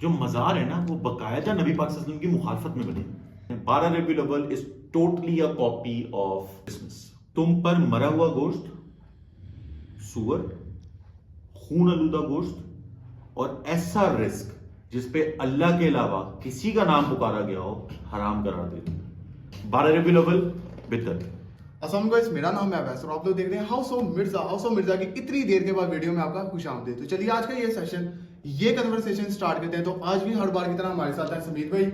جو مزار ہے نا وہ باقاعدہ نبی پاک صلی اللہ علیہ وسلم کی مخالفت میں بنے. 12 ربیع الاول is totally a copy of Christmas. تم پر مرا ہوا گوشت، سور، خون آلودہ گوشت اور ایسا رزق جس پہ اللہ کے علاوہ کسی کا نام پکارا گیا ہو حرام قرار دے دی. 12 ربیع الاول بدعت. السلام علیکم، میرا نام ہے ویس اور آپ لوگ دیکھ رہے ہیں ہاؤس آف مرزا کی اتنی دیر کے بعد ویڈیو میں آپ کا خوش آمدید. تو چلیے آج کا یہ سیشن، یہ کنورسیشن سٹارٹ کرتے ہیں. تو آج بھی ہر بار کی طرح ہمارے ساتھ ہے سمیت بھائی،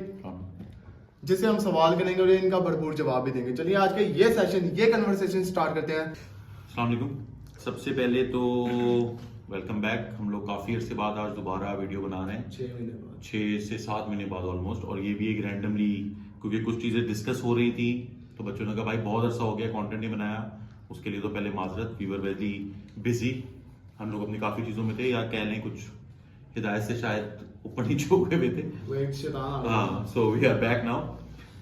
جس سے ہم سوال کریں گے اور ان کا بھرپور جواب بھی دیں گے. چلیے آج کا یہ سیشن، یہ کنورسیشن سٹارٹ کرتے ہیں. السلام علیکم. سب سے پہلے تو ویلکم بیک. ہم لوگ کافی عرصے بعد آج دوبارہ ویڈیو بنا رہے ہیں، 6 سے 7 مہینے بعد آلموسٹ. اور یہ بھی ایک رینڈملی، کیونکہ کچھ چیزیں ڈسکس ہو رہی تھی تو بچوں نے کہا بھائی بہت عرصہ ہو گیا کانٹینٹ نہیں بنایا. اس کے لیے تو پہلے معذرت، وی ور ویری بزی. ہم لوگ اپنی کافی چیزوں میں تھے، یا کہہ لیں کچھ ہدایت سے شاید اوپر نیچے ہو گئے تھے. ہاں، so we are back now.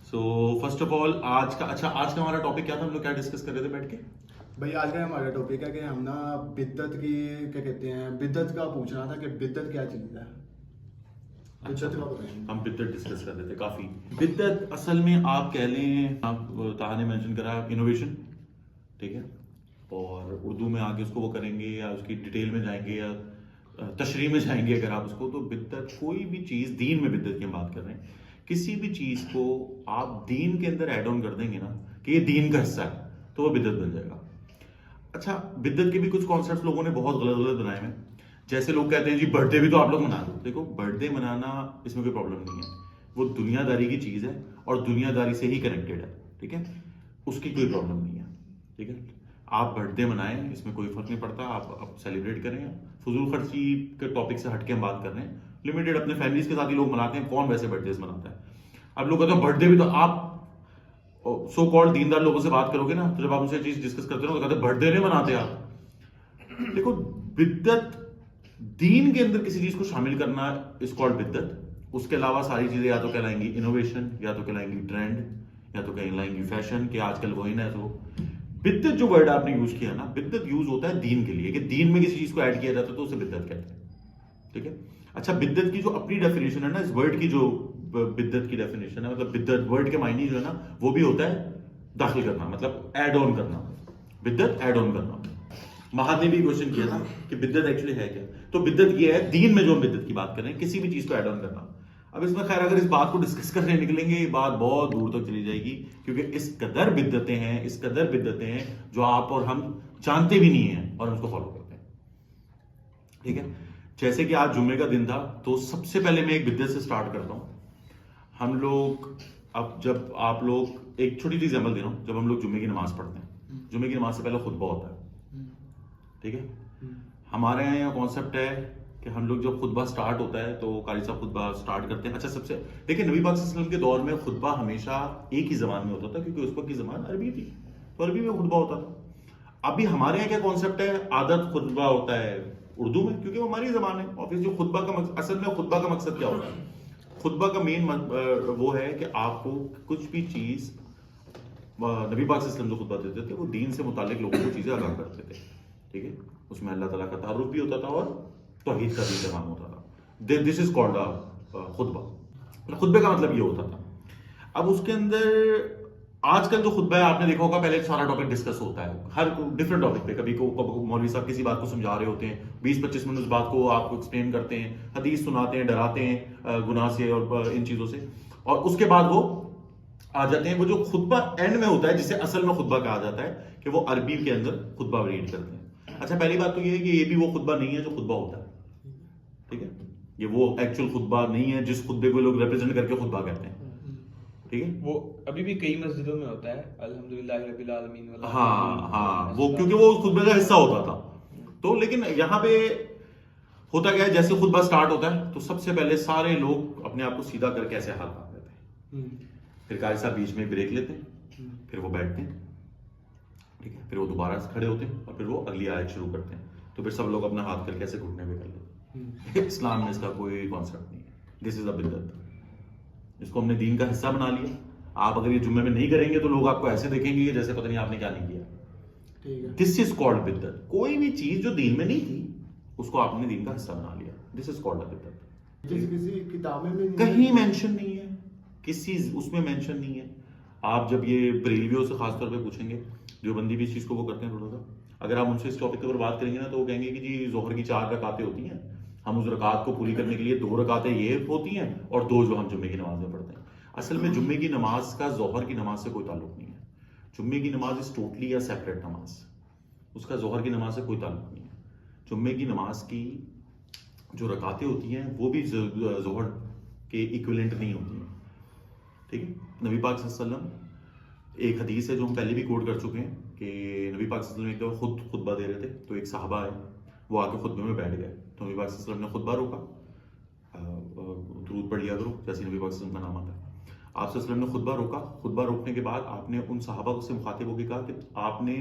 So first of all آج کا ہمارا ٹاپک کیا تھا؟ ہم لوگ کیا ڈسکس کر رہے تھے بیٹھ کے؟ بھائی آج کا ہمارا ٹاپک ہے کہ ہم نا بدعت کی کیا کہتے ہیں، بدعت کا پوچھنا تھا کہ بدعت کیا چیز ہے. ہم بدعت ڈسکس کر رہے تھے کافی. بدعت اصل میں آپ کہہ لیں، آپ طاہا نے مینشن کرا انوویشن، ٹھیک ہے، اور اردو میں آگے اس کو وہ کریں گے یا اس کی ڈیٹیل میں جائیں گے یا تشریح میں جائیں گے اگر آپ اس کو. تو بدعت کوئی بھی چیز، دین میں بدعت کی ہم بات کر رہے ہیں، کسی بھی چیز کو آپ دین کے اندر ایڈ آن کر دیں گے نا کہ یہ دین کا حصہ ہے تو وہ بدعت بن جائے گا. اچھا، بدعت کے بھی کچھ کانسیپٹس لوگوں نے بہت غلط بنائے ہیں. جیسے لوگ کہتے ہیں جی برتھ ڈے بھی تو آپ لوگ منا دو. دیکھو، برتھ ڈے منانا اس میں کوئی پرابلم نہیں ہے، وہ دنیا داری کی چیز ہے اور دنیا داری سے ہی کنیکٹڈ ہے، ٹھیک ہے، اس کی کوئی پرابلم نہیں ہے، ٹھیک ہے. آپ برتھ ڈے منائیں، اس میں کوئی فرق نہیں پڑتا. آپ سیلیبریٹ کریں. فضول خرچی کے ٹاپک سے ہٹ کے ہم بات کر رہے ہیں. لمیٹڈ اپنے فیملیز کے ساتھ ہی لوگ مناتے ہیں. کون ویسے برتھ ڈیز مناتا ہے؟ اب لوگ کہتے ہیں برتھ ڈے بھی تو آپ سو کالڈ دیندار لوگوں سے بات کرو گے نا، تو جب آپ ان سے چیز ڈسکس کرتے ہو تو کہتے ہیں برتھ ڈے نہیں مناتے آپ. دیکھو، بدعت دین کے اندر کسی چیز کو شامل کرنا از کالڈ بدعت. اس کے علاوہ ساری چیزیں یا تو کہلائیں گی انوویشن، یا تو کہلائیں گی ٹرینڈ، یا تو کہلائیں گی فیشن، کہ آج کل وہ ہی نہ. تو بدعت جو ورڈ آپ نے یوز کیا نا، بدعت یوز ہوتا ہے دین کے لیے، کہ دین میں کسی چیز کو ایڈ کیا جاتا ہے تو اسے بدعت کہتے ہیں، ٹھیک ہے. اچھا، بدعت کی جو اپنی ڈیفینیشن ہے نا، اس ورڈ کی جو بدعت کی ڈیفینیشن ہے، مطلب بدعت ورڈ کے معنی جو ہے نا وہ بھی ہوتا ہے داخل کرنا، مطلب ایڈ آن کرنا. بدعت ایڈ آن کرنا. مہاد نے بھی کوشچن کیا تھا کہ بدعت ایکچولی ہے کیا. تو بدعت یہ ہے دین میں جو ہم بدعت کی بات کر رہے ہیں، کسی بھی چیز کو ایڈ آن کرنا. اب اس میں خیر اگر اس بات کو ڈسکس کرنے نکلیں گے، یہ بات بہت دور تک چلی جائے گی، کیونکہ اس قدر بدعتیں ہیں جو آپ اور ہم جانتے بھی نہیں ہیں اور ہم اس کو فالو کرتے ہیں، ٹھیک ہے. جیسے کہ آج جمعے کا دن تھا، تو سب سے پہلے میں ایک بدعت سے سٹارٹ کرتا ہوں. ہم لوگ اب جب آپ لوگ ایک چھوٹی سی ایگزامپل دے رہا ہوں، جب ہم لوگ جمعے کی نماز پڑھتے ہیں، جمعے کی نماز سے پہلے خطبہ ہوتا ہے، ٹھیک ہے. ہمارے یہاں کانسیپٹ ہے کہ ہم لوگ جب خطبہ سٹارٹ ہوتا ہے تو قاری صاحب خطبہ سٹارٹ کرتے ہیں. اچھا، سب سے دیکھیں، نبی پاک صلی اللہ علیہ وسلم کے دور میں خطبہ ہمیشہ ایک ہی زبان میں ہوتا تھا، کیونکہ اس وقت کی زبان عربی تھی، تو عربی میں خطبہ ہوتا تھا. ابھی ہمارے یہاں کیا کانسیپٹ ہے؟ عادت خطبہ ہوتا ہے اردو میں، کیونکہ وہ ہماری زبان ہے. آبویسلی خطبہ کا اصل میں خطبہ کا مقصد کیا ہوتا ہے؟ خطبہ کا مین وہ ہے کہ آپ کو کچھ بھی چیز، نبی پاک صلی اللہ علیہ وسلم جو خطبہ دیتے تھے وہ دین سے متعلق لوگوں کو چیزیں آگاہ کرتے تھے، ٹھیک ہے. اس میں اللہ تعالیٰ کا تعارف بھی ہوتا تھا اور توحید کا بھی اہتمام ہوتا تھا. دس از کالڈ خطبہ. خطبے کا مطلب یہ ہوتا تھا. اب اس کے اندر آج کل جو خطبہ ہے، آپ نے دیکھا ہوگا پہلے سارا ٹاپک ڈسکس ہوتا ہے ہر ڈفرنٹ ٹاپک پہ. کبھی کو مولوی صاحب کسی بات کو سمجھا رہے ہوتے ہیں، 20-25 منٹ اس بات کو آپ کو ایکسپلین کرتے ہیں، حدیث سناتے ہیں، ڈراتے ہیں گناہ سے اور ان چیزوں سے، اور اس کے بعد وہ آ جاتے ہیں وہ جو خطبہ اینڈ میں ہوتا ہے، جسے اصل میں خطبہ کہا جاتا ہے، کہ وہ عربی کے اندر خطبہ ریڈ کرتے ہیں. اچھا، پہلی بات تو یہ ہے کہ یہ بھی وہ خطبہ نہیں ہے جو خطبہ ہوتا ہے، ٹھیک ہے. یہ وہ ایکچوئل خطبہ نہیں ہے جس خطبے کو لوگ ریپرزینٹ کر کے خطبہ کہتے ہیں، ٹھیک ہے. وہ ابھی بھی کئی مسجدوں میں ہوتا ہے الحمدللہ رب العالمین. ہاں، وہ کیونکہ وہ خطبے کا حصہ ہوتا تھا. تو لیکن یہاں پہ ہوتا کیا ہے، جیسے خطبہ سٹارٹ ہوتا ہے تو سب سے پہلے سارے لوگ اپنے آپ کو سیدھا کر کے ایسے ہاتھ باندھ لیتے ہیں. پھر قاری صاحب بیچ میں بریک لیتے ہیں، پھر وہ بیٹھتے ہیں، ٹھیک ہے. پھر وہ دوبارہ کھڑے ہوتے ہیں اور پھر وہ اگلی آیت شروع کرتے ہیں. تو پھر سب لوگ اپنا ہاتھ کر کے ایسے گھٹنے پہ کر لیتے ہیں. اسلام میں اس کا کوئی کانسیپٹ نہیں ہے. دس از اے بدعت. اس کو ہم نے دین کا حصہ بنا لیا. آپ اگر یہ جمعے میں نہیں کریں گے تو لوگ آپ کو ایسے دیکھیں گے جیسے پتہ نہیں آپ نے کیا نہیں کیا. دس از کالڈ بدعت. کوئی بھی چیز جو دین میں نہیں تھی اس کو آپ نے دین کا حصہ بنا لیا. دس از کالڈ اے بدعت. کسی کتاب میں کہیں مینشن نہیں ہے, کسی اس میں مینشن نہیں ہے. آپ جب یہ بریلویوں سے خاص طور پہ پوچھیں گے, جو بندی بھی اس چیز کو وہ کرتے ہیں تھوڑا سا, اگر آپ ان سے اس ٹاپک کے اوپر بات کریں گے نا تو وہ کہیں گے کہ جی ظہر کی 4 رکعتیں ہوتی ہیں, ہم اس رکعت کو پوری کرنے کے لیے 2 رکعتیں یہ ہوتی ہیں اور 2 جو ہم جمعے کی نماز میں پڑھتے ہیں. اصل میں جمعے کی نماز کا ظہر کی نماز سے کوئی تعلق نہیں ہے. جمعے کی نماز از ٹوٹلی یا سیپریٹ نماز, اس کا ظہر کی نماز سے کوئی تعلق نہیں ہے. جمعے کی نماز کی جو رکعتیں ہوتی ہیں وہ بھی ظہر کے ایکویلنٹ نہیں ہوتی ہیں, ٹھیک ہے. نبی پاک صلی اللہ علیہ وسلم, ایک حدیث ہے جو ہم پہلے بھی کوٹ کر چکے ہیں کہ نبی پاک صلی اللہ علیہ وسلم ایک دفعہ خود خطبہ دے رہے تھے, تو ایک صحابہ آئے, وہ آ کے خطبے میں بیٹھ گئے, تو نبی پاک صلی اللہ علیہ وسلم نے خطبہ روکا, درود پڑھ لیا کرو جیسے نبی پاک صلی اللہ علیہ وسلم کا نام آتا ہے. آپ صلی اللہ علیہ وسلم نے خطبہ روکا, خطبہ روکنے کے بعد آپ نے ان صحابہ سے مخاطب ہو کے کہا کہ آپ نے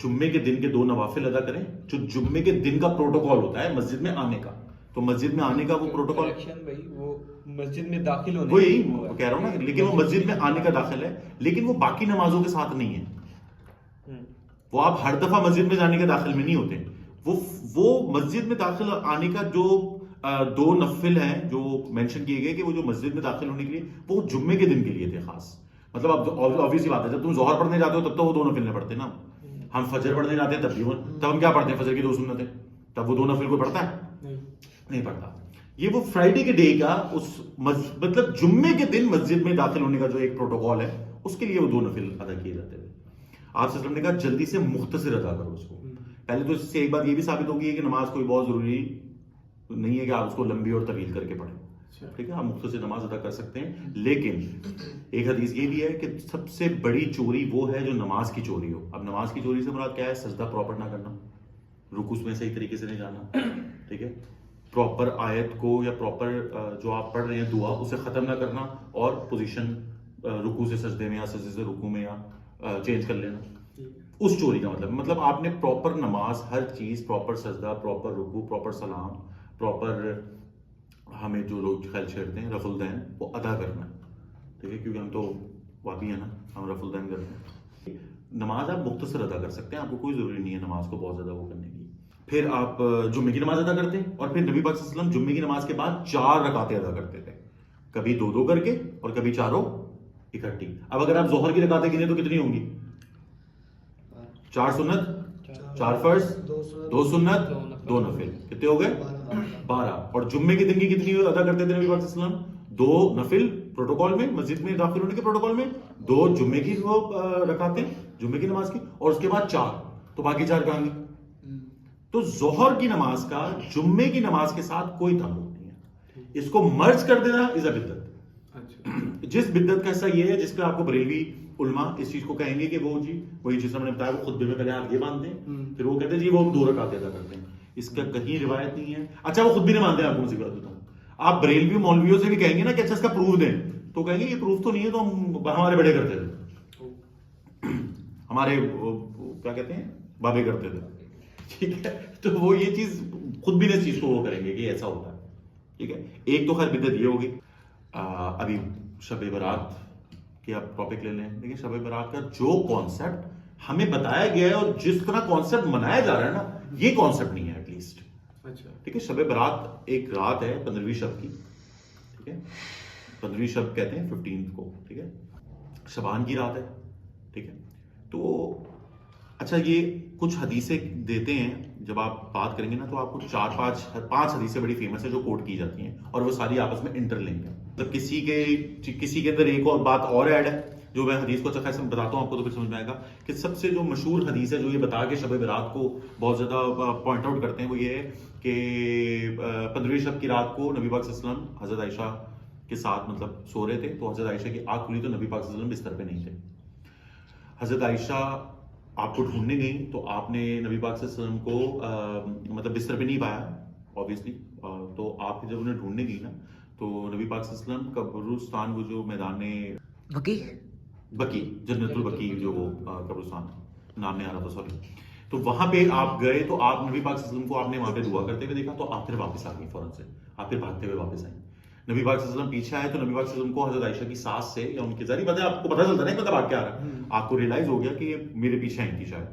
جمعے کے دن کے 2 نوافل ادا کریں, جو جمعے کے دن کا پروٹوکول ہوتا ہے مسجد میں آنے کا. تو مسجد میں آنے کا وہ پروٹوکول, وہ مسجد میں داخل ہونے, وہی کہہ رہا ہوں نا, لیکن وہ مسجد میں آنے کا داخل ہے, لیکن وہ باقی نمازوں کے ساتھ نہیں ہے. وہ آپ ہر دفعہ مسجد میں جانے کے داخل میں نہیں ہوتے. وہ مسجد میں داخل آنے کا جو 2 نفل ہیں جو مینشن کیے گئے کہ وہ جو مسجد میں داخل ہونے کے لیے وہ جمعے کے دن کے لیے تھے خاص. مطلب اب obvious سی بات ہے, جب تم ظہر پڑھنے جاتے ہو تب تو وہ 2 نفل نہیں پڑھتے نا. ہم فجر پڑھنے جاتے ہیں تب ہم کیا پڑھتے ہیں, فجر کی 2 سنتیں, تب وہ 2 نفل کوئی پڑھتا ہے نہیں پڑھتا. یہ وہ فرائیڈے کے ڈے کا اس مطلب جمعے کے دن مسجد میں داخل ہونے کا جو ایک پروٹوکول ہے اس کے لیے وہ 2 نفل ادا کیے جاتے ہیں. آپ صلی اللہ علیہ وسلم نے کہا جلدی سے مختصر ادا کرو اس کو. پہلے تو اس سے ایک بات یہ بھی ثابت ہوگی ہے کہ نماز کوئی بہت ضروری نہیں ہے کہ آپ اس کو لمبی اور طویل کر کے پڑھیں, ٹھیک ہے, آپ مختصر نماز ادا کر سکتے ہیں. لیکن ایک حدیث یہ بھی ہے کہ سب سے بڑی چوری وہ ہے جو نماز کی چوری ہو. اب نماز کی چوری سے مراد کیا ہے, سجدہ پراپر نہ کرنا, رکوع میں صحیح طریقے سے نہیں جانا, ٹھیک ہے, پراپر آیت کو یا پراپر جو آپ پڑھ رہے ہیں دعا اسے ختم نہ کرنا, اور پوزیشن رکوع سے سجدے میں یا سجدے سے رکوع میں یا چینج کر لینا. اس چوری کا مطلب آپ نے پراپر نماز, ہر چیز پراپر سجدہ, پراپر رکوع, پراپر سلام, پراپر ہمیں جو لوگ خیال چھیڑتے ہیں رفع الدین وہ ادا کرنا ہے, ٹھیک ہے, کیونکہ ہم تو واقعی ہیں نا, ہم رفع الدین کرتے ہیں. نماز آپ مختصر ادا کر سکتے ہیں, آپ کو کوئی ضروری نہیں ہے نماز کو بہت زیادہ وہ کرنے کی. پھر آپ جمعے کی نماز ادا کرتے ہیں, اور پھر نبی پاک صلی اللہ علیہ وسلم جمعے کی نماز کے بعد 4 رکعتیں ادا کرتے تھے, کبھی 2 کر کے اور کبھی 4 اکٹھی. اب اگر آپ ظہر کی رکعتیں گنے تو کتنی ہوں گی, 4 سنت, 4 فرض, 2 سنت, 2 نفل, کتنے ہو گئے 12. اور جمعے کے دن کی کتنی ادا کرتے تھے نبی پاک صلی اللہ علیہ وسلم, 2 نفل پروٹوکول میں, مسجد میں داخل ہونے کے پروٹوکول میں, 2 جمعے کی رکعتیں جمعے کی نماز کی, اور اس کے بعد 4, تو باقی 4 کہاں گی. تو ظہر کی نماز کا جمعے کی نماز کے ساتھ کوئی تعلق نہیں ہے. اس کو مرج کر دینا از اے بدعت. جس بدعت کا حصہ یہ ہے جس پہ آپ کو بریلوی علماء اس چیز کو کہیں گے کہ وہ جی وہی چیز ہم نے بتایا, وہ خطبے میں پہلے ہاتھ یہ باندھتے ہیں, پھر وہ کہتے ہیں جی وہ 2 رکعتیں ادا کرتے ہیں. اس کا کہیں روایت نہیں ہے. اچھا وہ خود بھی نہیں مانتے ہیں, آپ کو مجھے بات بتاؤں, آپ بریلوی مولویوں سے بھی کہیں گے نا کہ اچھا اس کا پروف دیں, تو کہیں گے یہ پروف تو نہیں ہے, تو ہمارے بڑے کرتے تھے, ہمارے کیا کہتے ہیں بابے کرتے تھے, ٹھیک ہے. تو وہ یہ چیز خود بھی اس چیز کو وہ کریں گے کہ ایسا ہوتا ہے, ٹھیک ہے. ایک تو خیر بدعت یہ ہوگی. ابھی شب برات کہ آپ ٹاپک لے لیں, لیکن شب برات کا جو کانسیپٹ ہمیں بتایا گیا ہے اور جس طرح کانسیپٹ منایا جا رہا ہے نا, یہ کانسیپٹ نہیں ہے ایٹ لیسٹ, ٹھیک ہے. شب برات ایک رات ہے 15ویں شب کی, ٹھیک ہے, 15ویں شب کہتے ہیں 15 کو, ٹھیک ہے, شبان کی رات ہے, ٹھیک ہے. تو اچھا یہ کچھ حدیثیں دیتے ہیں, جب آپ بات کریں گے نا تو آپ کو 4-5 حدیثیں بڑی فیمس ہے جو کوٹ کی جاتی ہیں, اور وہ ساری آپس میں انٹر لنک ہیں. مطلب کسی کے اندر ایک اور بات اور ایڈ ہے جو میں حدیث کو اچھا خیال سے بتاتا ہوں آپ کو, تو پھر سمجھ میں آئے گا کہ سب سے جو مشہور حدیث ہے جو یہ بتا کے شب برات کو بہت زیادہ پوائنٹ آؤٹ کرتے ہیں, وہ یہ ہے کہ 15ویں شب کی رات کو نبی پاک صلی اللہ علیہ وسلم حضرت عائشہ کے ساتھ مطلب سو رہے تھے, تو حضرت عائشہ کی آنکھ کھلی تو نبی پاک صلی اللہ علیہ وسلم بستر پہ نہیں تھے. حضرت عائشہ آپ کو ڈھونڈنے گئی تو آپ نے نبی پاک صلی اللہ علیہ وسلم کو مطلب بستر پہ نہیں پایا obviously, تو آپ جب انہیں ڈھونڈنے گئی نا تو نبی پاک صلی اللہ علیہ وسلم قبرستان, وہ جو میدان بقی جنت البقی جو وہ قبرستان نام نہیں آ رہا تھا سوری, تو وہاں پہ آپ گئے تو آپ نبی پاک صلی اللہ علیہ وسلم کو آپ نے وہاں پہ دعا کرتے ہوئے دیکھا, تو آپ پھر واپس آ گئی فوراً سے, آپ پھر بھاگتے ہوئے واپس آئیں. نبی پاک صلی اللہ علیہ وسلم پیچھے آئے تو نبی پاک صلی اللہ علیہ وسلم کو حضرت عائشہ کی ساس سے یا ان کے ذریعے پتہ, آپ کو پتہ چلتا ہے مطلب آپ کیا آ رہا ہے, آپ کو ریئلائز ہو گیا کہ یہ میرے پیچھے آئی تھی شاید.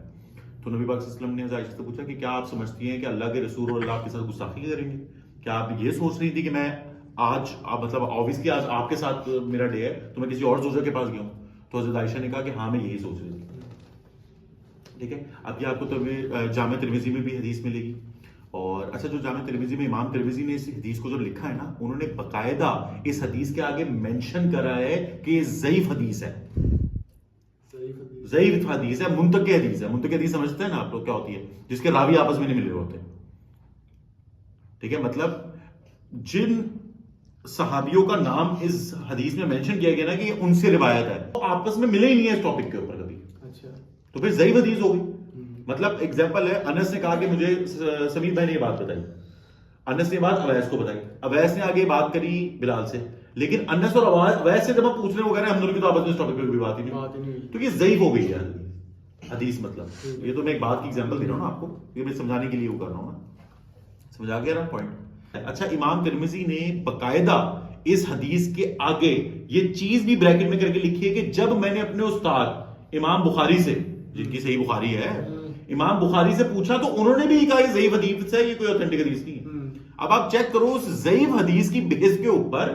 تو نبی پاک صلی اللہ علیہ وسلم نے حضرت عائشہ سے پوچھا کہ کیا آپ سمجھتی ہیں کہ اللہ کے رسول اور اللہ آپ کے ساتھ گستاخی کریں گے, کیا آپ یہ سوچ رہی تھی کہ میں آج مطلب آبویسلی آج آپ کے ساتھ میرا ڈے ہے تو میں کسی اور زوجہ کے پاس گیا ہوں؟ تو حضرت عائشہ نے کہا کہ ہاں میں یہی سوچ رہی تھی. ٹھیک ہے. اب یہ آپ کو تو جامع ترمذی میں بھی حدیث ملے گی. اور اچھا جو جامع ترمذی میں امام ترمذی نے اس حدیث کو جو لکھا ہے نا, انہوں نے باقاعدہ اس حدیث کے آگے مینشن کرا ہے کہ یہ ضعیف حدیث ہے. ضعیف حدیث ہے, منتقی حدیث ہے. منتقی حدیث سمجھتے ہیں نا آپ لوگ کیا ہوتی ہے؟ جس کے راوی آپس میں نہیں مل رہے ہوتے. ٹھیک ہے. مطلب جن صحابیوں کا نام اس حدیث میں مینشن کیا گیا نا کہ یہ ان سے روایت ہے, وہ آپس میں ملے ہی نہیں ہے اس ٹاپک کے اوپر کبھی. اچھا, تو پھر ضعیف حدیث ہو گئی. مطلب ایگزامپل ہے, انس نے کہا کہ مجھے سمیر بھائی نے یہ بات بتائی, انس نے بات اویس کو بتائی, اویس نے آگے بات کری بلال سے, لیکن انس اور اویس سے جب ہم پوچھ رہے ہیں وہ کہہ رہے ہیں ہم دونوں کی تو آپس میں اس ٹاپک پہ کوئی بات ہی نہیں, تو یہ ضعیف ہو گئی ہے حدیث. مطلب یہ تو میں ایک بات کی ایگزامپل دے رہا ہوں نا آپ کو, یہ میں سمجھانے کے لیے وہ کر رہا ہوں نا. سمجھ آ گیا نا پوائنٹ؟ اچھا, امام ترمذی نے باقاعدہ اس حدیث کے آگے یہ چیز بھی بریکٹ میں کر کے لکھی ہے کہ جب میں نے اپنے استاد امام بخاری سے, جن کی صحیح بخاری ہے, امام بخاری سے پوچھا تو انہوں نے بھی کہا یہ ضعیف حدیث ہے, یہ کوئی اوتھینٹک حدیث نہیں ہے. اب آپ چیک کرو اس ضعیف حدیث کی بیس کے اوپر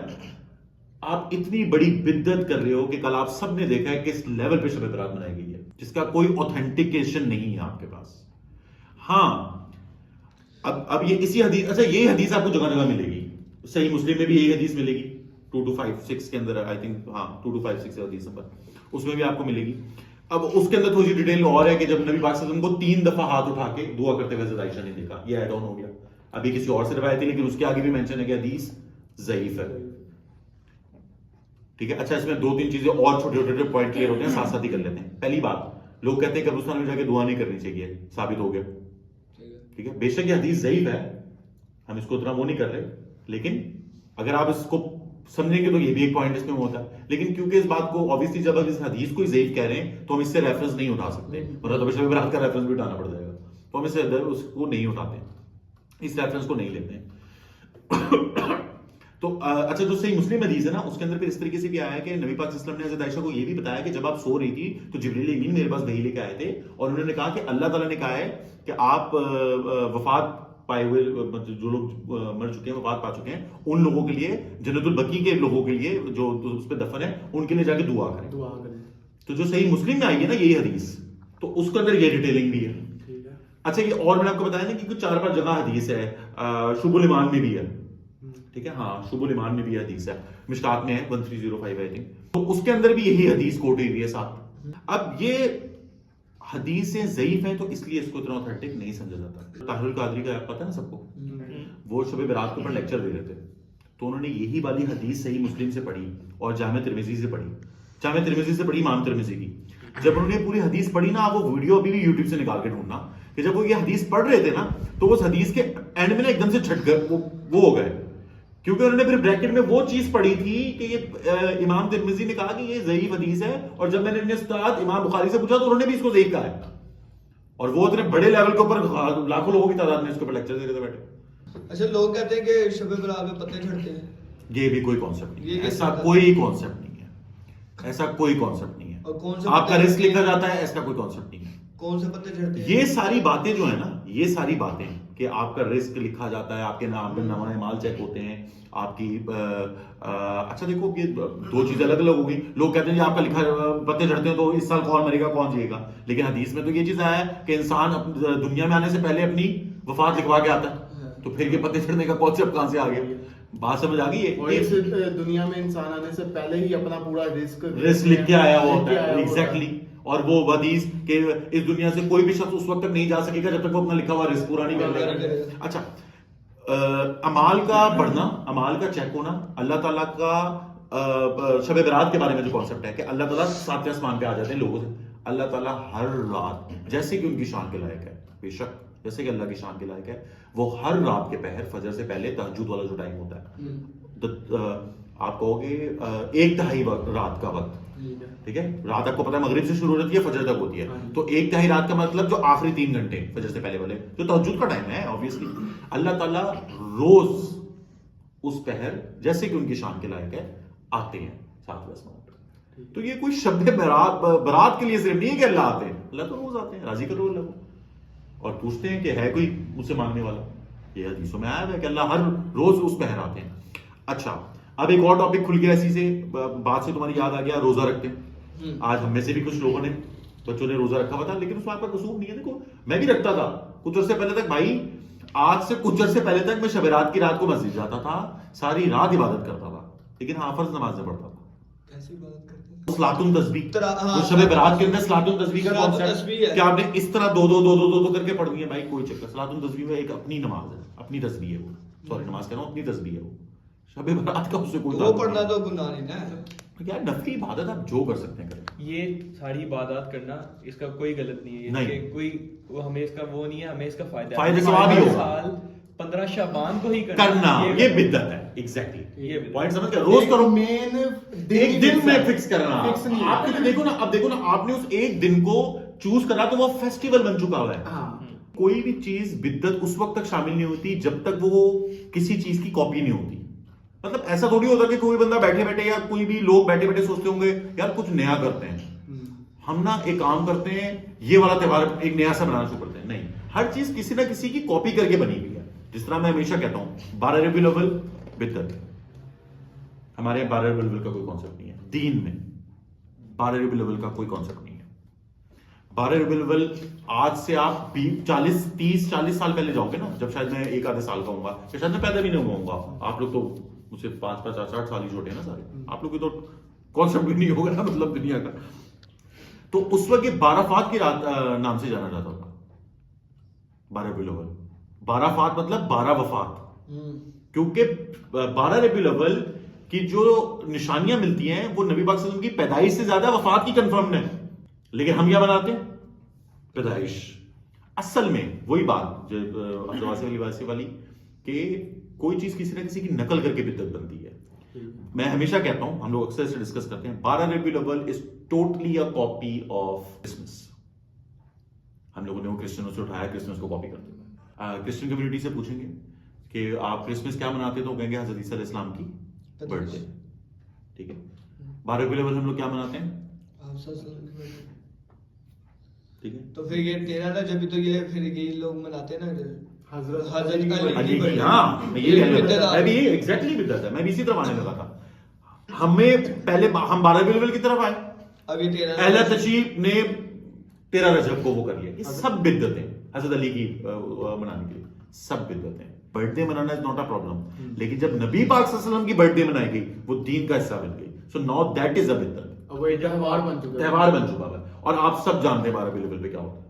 آپ اتنی بڑی بدعت کر رہے ہو کہ کل آپ سب نے دیکھا ہے کہ اس لیول پہ شب برات منائی گئی ہے جس کا کوئی اوتھینٹیکیشن نہیں ہے آپ کے پاس. ہاں اب یہ اسی حدیث, اچھا یہ حدیث آپ کو جگہ جگہ ملے گی. صحیح مسلم میں بھی یہی حدیث ملے گی 2256 کے اندر, آئی تھنک ہاں 2256 حدیث نمبر, اس میں بھی آپ کو ملے گی. اب اس کے اندر تھوڑی ڈیٹیل اور ہے کہ جب نبی پاک صلی اللہ علیہ وسلم کو 3 دفعہ ہاتھ اٹھا کے دعا کرتے ہوئے حضرت عائشہ نے دیکھا, یہ ایڈ آن ہو گیا. ابھی کسی اور سے روایت ہے لیکن اس کے آگے بھی مینشن ہے کہ حدیث ضعیف ہے. ٹھیک ہے. اچھا, اس میں 2-3 چیزیں اور چھوٹے چھوٹے پوائنٹ کلیئر ہوتے ہیں, ساتھ ساتھ ہی کر لیتے ہیں. پہلی بات, لوگ کہتے ہیں قبرستان میں جا کے دعا نہیں کرنی چاہیے, ثابت ہو گیا. ٹھیک ہے, بے شک یہ حدیث ضعیف ہے, ہم اس کو اتنا وہ نہیں کر رہے, لیکن اگر آپ اس کو سمجھیں گے تو یہ بھی ایک پوائنٹ اس میں ہوتا ہے. لیکن کیونکہ اس بات کو obviously جب ہم اس حدیث کو ضعیف کہہ رہے ہیں تو ہم اس سے ریفرنس نہیں اٹھا سکتے, ورنہ تو شب برات کا ریفرنس بھی اٹھانا پڑ جائے گا, تو ہم اس کو نہیں اٹھاتے, اس ریفرنس کو نہیں لیتے ہیں. تو اچھا, جو صحیح مسلم حدیث ہے نا, اس کے اندر پھر اس طریقے سے بھی آیا ہے کہ نبی پاک صلی اللہ علیہ وسلم نے حضرت عائشہ کو یہ بھی بتایا کہ جب آپ سو رہی تھی تو جبریل امین میرے پاس وحی لے کے آئے تھے اور انہوں نے کہا کہ اللہ تعالیٰ نے کہا ہے کہ آپ وفات پائے ہوئے جو لوگ مر چکے ہیں, وفات پا چکے ہیں, ان لوگوں کے لیے, جنت البقیع کے لوگوں کے لیے جو اس پہ دفن ہے, ان کے لیے جا کے دعا کریں. تو جو صحیح مسلم میں آئی ہے نا یہی حدیث, تو اس کے اندر یہ ڈیٹیلنگ بھی ہے. اچھا, یہ اور میں نے آپ کو بتایا نا کہ 4-5 جگہ حدیث ہے, شعب الایمان میں بھی ہے. ٹھیک ہے, ہاں شعب الایمان میں بھی حدیث ہے, مشکات میں ہے 1305 آئی تھنک, تو اس کے اندر بھی یہی حدیث کوٹ ہوئی ہے ساتھ. اب یہ حدیثیں ضعیف ہیں تو اس لیے اس کو اتنا اوتھینٹک نہیں سمجھا جاتا. طاہر القادری کا پتہ ہے نا سب کو, وہ شب برات کے اوپر لیکچر دے رہے تھے, تو انہوں نے یہی والی حدیث صحیح مسلم سے پڑھی اور جامع ترمذی سے پڑھی, جامع ترمذی سے پڑھی امام ترمذی کی. جب انہوں نے پوری حدیث پڑھی نا, آپ وہ ویڈیو ابھی بھی یوٹیوب سے نکال کے ڈھونڈنا, کہ جب وہ یہ حدیث پڑھ رہے تھے نا تو اس حدیث کے اینڈ میں نا ایک دم سے جھٹ گئے, وہ ہو گئے, کیونکہ انہوں نے پھر بریکٹ میں وہ چیز پڑھی تھی کہ یہ امام ترمذی نے کہا کہ یہ ضعیف حدیث ہے, اور جب میں نے اپنے استاد امام بخاری سے پوچھا تو انہوں نے بھی اس کو ضعیف کہا ہے, اور وہ اتنے بڑے لیول کے اوپر لاکھوں لوگوں کی تعداد میں اس کے اوپر لیکچر دے رہے تھے بیٹھے. اچھا, لوگ کہتے ہیں کہ شب برات میں پتے جھڑتے ہیں, یہ بھی کوئی کانسیپٹ نہیں ہے, ایسا کوئی کانسیپٹ نہیں ہے, ایسا کوئی کانسیپٹ نہیں ہے. آپ کا رزق لکھا جاتا ہے, ایسا کوئی کانسیپٹ نہیں ہے. کون سے پتے جھڑتے ہیں؟ یہ ساری باتیں جو ہیں نا, یہ ساری باتیں کہ آپ کا رزق لکھا جاتا ہے, آپ کے نام نمائے مال چیک ہوتے ہیں, آپ کی اچھا دیکھو یہ 2 چیزیں الگ الگ ہوگی. لوگ کہتے ہیں آپ کا لکھا پتے جھڑتے ہیں تو اس سال کون مرے گا کون جیے گا, لیکن حدیث میں تو یہ چیز آیا ہے کہ انسان دنیا میں آنے سے پہلے اپنی وفات لکھوا کے آتا ہے, تو پھر یہ پتے جھڑنے کا کانسیپٹ کہاں سے آ گیا؟ بات سمجھ آ گئی ہے؟ دنیا میں انسان آنے سے پہلے ہی اپنا پورا رزق لکھ کے آیا ہوا ہوتا ہے. ایگزیکٹلی. اور وہ حدیث کہ اس دنیا سے کوئی بھی شخص اس وقت تک نہیں جا سکے گا جب تک وہ اپنا لکھا ہوا رزق پورا نہیں کر لے گا. اچھا, اعمال کا بڑھنا, اعمال کا چیک ہونا, اللہ تعالیٰ کا شب برات کے بارے میں جو کانسیپٹ ہے کہ اللہ تعالیٰ 7ویں آسمان پہ آ جاتے ہیں لوگوں سے, اللہ تعالیٰ ہر رات جیسے کہ ان کی شان کے لائق ہے, بے شک جیسے کہ اللہ کی شان کے لائق ہے, وہ ہر رات کے پہر فجر سے پہلے تہجد والا جو ٹائم ہوتا ہے, آپ کہو گے 1/3 رات کا وقت, ٹھیک ہے, رات آپ کو پتا ہے مغرب سے شروع ہوتی ہے فجر تک ہوتی ہے, تو 1/3 رات کا مطلب جو آخری 3 گھنٹے فجر سے پہلے والے جو تہجد کا ٹائم ہے, آبویسلی اللہ تعالیٰ روز اس پہر جیسے کہ ان کی شان کے لائق ہے آتے ہیں 7ویں آسمان پر. تو یہ کوئی شب برات کے لیے صرف نہیں ہے کہ اللہ آتے ہیں, اللہ تو روز آتے ہیں, راضی کرو اللہ کو, اور پوچھتے ہیں کہ ہے کوئی مجھ سے مانگنے والا, یہ حدیثوں میں آیا ہے کہ اللہ ہر روز اس پہ ہراتے ہیں. اچھا اب ایک اور ٹاپک کھل گیا اسی سے بات سے تمہاری یاد آ گیا, روزہ رکھتے ہیں. آج ہم میں سے بھی کچھ لوگوں نے بچوں نے روزہ رکھا ہوا تھا, لیکن اس میں آپ کا قصور نہیں ہے. دیکھو میں بھی رکھتا تھا کچھ عرصے پہلے تک بھائی, آج سے کچھ عرصے پہلے تک میں شب رات کی رات کو مسجد جاتا تھا, ساری رات عبادت کرتا تھا, لیکن ہاں فرض نماز میں پڑھتا تھا. کیسی بات کرتے ہیں, صلاۃ التسبیح, ہاں, وہ شب برات کے اندر صلاۃ التسبیح کا صلاۃ کانسیپٹ التسبیح ہے کہ آپ نے اس طرح دو کر کے پڑھنی ہے بھائی, کوئی چکر. صلاۃ التسبیح میں ایک اپنی نماز ہے, اپنی تسبیح ہے وہ, سوری نماز کہہ رہا ہوں, اپنی تسبیح ہے وہ. شب برات کا اس سے کوئی وہ پڑھنا تو گناہ نہیں نا. کیا نفلی عبادت آپ جو کر سکتے ہیں کریں. یہ ساری عبادات کرنا اس کا کوئی غلط نہیں ہے, نہیں. کہ کوئی وہ ہمیں اس کا وہ نہیں ہے, ہمیں اس کا فائدہ فائدہ ثواب ہی ہوگا. سال 15 شعبان کو ہی کرنا یہ بدعت ہے. ایگزیکٹلی یہ پوائنٹ سمجھ گئے, روز کرو, مین ایک دن میں فکس کرنا. فکس نہیں ہے. آپ نے دیکھو نا, اب دیکھو نا, آپ نے اس ایک دن کو چوز کرا تو وہ فیسٹیول بن چکا ہوا ہے. ہاں کوئی بھی چیز بدعت اس وقت تک شامل نہیں ہوتی جب تک وہ کسی چیز کی کاپی نہیں ہوتی. مطلب ایسا تھوڑی ہوتا کہ کوئی بندہ بیٹھے بیٹھے یا کوئی بھی لوگ بیٹھے بیٹھے سوچتے ہوں گے یار کچھ نیا کرتے ہیں, ہم نا ایک کام کرتے ہیں, یہ والا تہوار ایک نیا سا بنانا شروع کرتے ہیں. نہیں, ہر چیز کسی نہ کسی کی کاپی کر کے بنی ہوئی ہے. جس طرح میں ہمیشہ کہتا ہوں 12 ربیع الاول بدعت, ہمارے یہاں 12 ربیع الاول کا کوئی کانسیپٹ نہیں ہے دین میں. 12 ربیع الاول کا کوئی کانسیپٹ نہیں ہے. 12 ربیع الاول آج سے آپ 30-40 سال پہلے جاؤ گے نا, جب شاید میں ایک آدھے سال کا ہوں گا, یا شاید میں پیدا بھی نہیں ہوں گا. آپ لوگ تو مجھ سے 5-60 سال ہی چھوٹے ہیں نا سارے, آپ لوگ کی تو کانسیپٹ بھی نہیں ہوگا نا مطلب دنیا کا. تو اس وقت یہ 12 فات کی رات نام سے جانا جاتا تھا. 12 ربیع الاول, 12 فات مطلب 12 وفات, کیونکہ 12 ربیع الاول کی جو نشانیاں ملتی ہیں وہ نبی پاک صلی اللہ علیہ وسلم کی پیدائش سے زیادہ وفات کی کنفرم ہے. لیکن ہم کیا بناتے ہیں, پیدائش. اصل میں وہی بات عبدالواسی والی کہ کوئی چیز کسی نہ کسی کی نقل کر کے بدعت بنتی ہے. میں ہمیشہ کہتا ہوں, ہم لوگ اکثر سے ڈسکس کرتے ہیں, 12 ربیع الاول is totally a copy of Christmas. ہم لوگوں نے وہ کرسچنوں سے اٹھایا, کرسمس کو کاپی کرتے ہیں. کرسچن کمیونٹی سے پوچھیں گے کہ آپ کرسمس کیا مناتے تو کہیں گے حضرت عیسیٰ علیہ السلام کی برتھ ڈے. ٹھیک ہے, 12 ربیع الاول ہم لوگ کیا مناتے ہیں, ٹھیک ہے. تو پھر یہ 13 تھا جب تو یہ پھر یہ لوگ مناتے ہیں نا حضرت علی کی. ہاں میں یہ میں بھی یہ ایگزیکٹلی بدعت ہے, میں بھی اسی طرح ماننے لگا تھا. ہمیں پہلے ہم 12 ربیع الاول کی طرف آئے, اب یہ 13 اہل تشریف نے 13 رجب کو وہ کر لیا. یہ سب بدعتیں حضرت علی کی منانے کے لیے, سب بدعتیں. برتھ ڈے منانا از ناٹ اے پرابلم, لیکن جب نبی پاک صلی اللہ علیہ وسلم کی برتھ ڈے منائی گئی وہ دین کا حصہ بن گئی. سو ناؤ دیٹ از اے بدعت, وہ ایک تہوار بن چکا ہے, تہوار بن چکا ہے. اور آپ سب جانتے ہیں 12 ربیع الاول پہ کیا ہوتا ہے,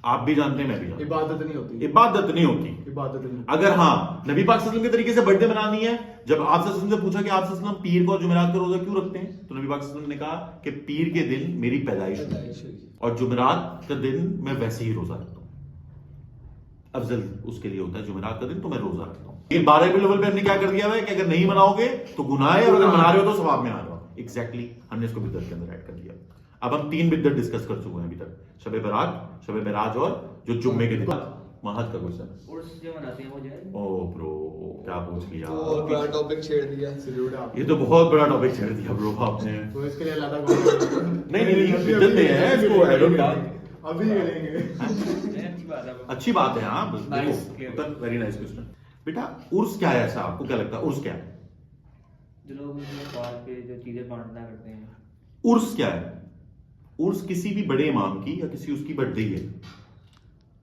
آپ بھی جانتے ہیں, میں بھی جانتا ہوں. عبادت نہیں ہوتی, عبادت نہیں ہوتی. عبادت نہیں. اگر ہاں نبی پاک صلی اللہ علیہ وسلم کے طریقے سے برتھ ڈے منانی ہے, جب آپ صلی اللہ علیہ وسلم سے پوچھا کہ آپ صلی اللہ علیہ وسلم پیر کو اور جمعرات کا روزہ کیوں رکھتے ہیں, تو نبی پاک صلی اللہ علیہ وسلم نے کہا کہ پیر کے دن میری پیدائش ہوئی اور جمعرات کا دن میں ویسے ہی روزہ رکھتا ہوں. افضل اس کے لیے ہوتا ہے جمعرات کا دن, تو میں روزہ رکھتا ہوں. یہ 12 ربیع الاول پہ ہم نے کیا کر دیا ہے کہ اگر نہیں مناؤ گے تو گناہ ہے, اور اگر منا رہے ہو تو ثواب میں آ رہا ہو. ایگزیکٹلی ہم نے اس کو بدعت کے اندر ایڈ کر دیا. اب ہم 3 بدعت ڈسکس کر چکے ہیں ابھی تک, شب برات, شب معراج اور جو جمعے کے دن. مہد کا کوشچن, عرس جو مناتے ہیں وہ جو ہے, او برو کیا پوچھ لیا, بہت بڑا ٹاپک چھیڑ دیا. سیلیوٹ ہے آپ کو. یہ تو بہت بڑا ٹاپک چھیڑ دیا برو آپ نے. تو اس کے لیے اللہ تعالیٰ نہیں بدعت نہیں ہے اس کو ایڈ آن. ابھی کریں گے. اچھی بات ہے. اچھی بات ہے. ہاں ویری نائس کوشچن. بیٹا عرس کیا ہے ایسا, آپ کو کیا لگتا ہے عرس کیا ہے, جو لوگ پاس کے جو چیزیں بانٹنا کرتے ہیں, عرس کیا ہے؟ عرس کسی بھی بڑے امام کی یا کسی اس کی برتھ ڈے ہے.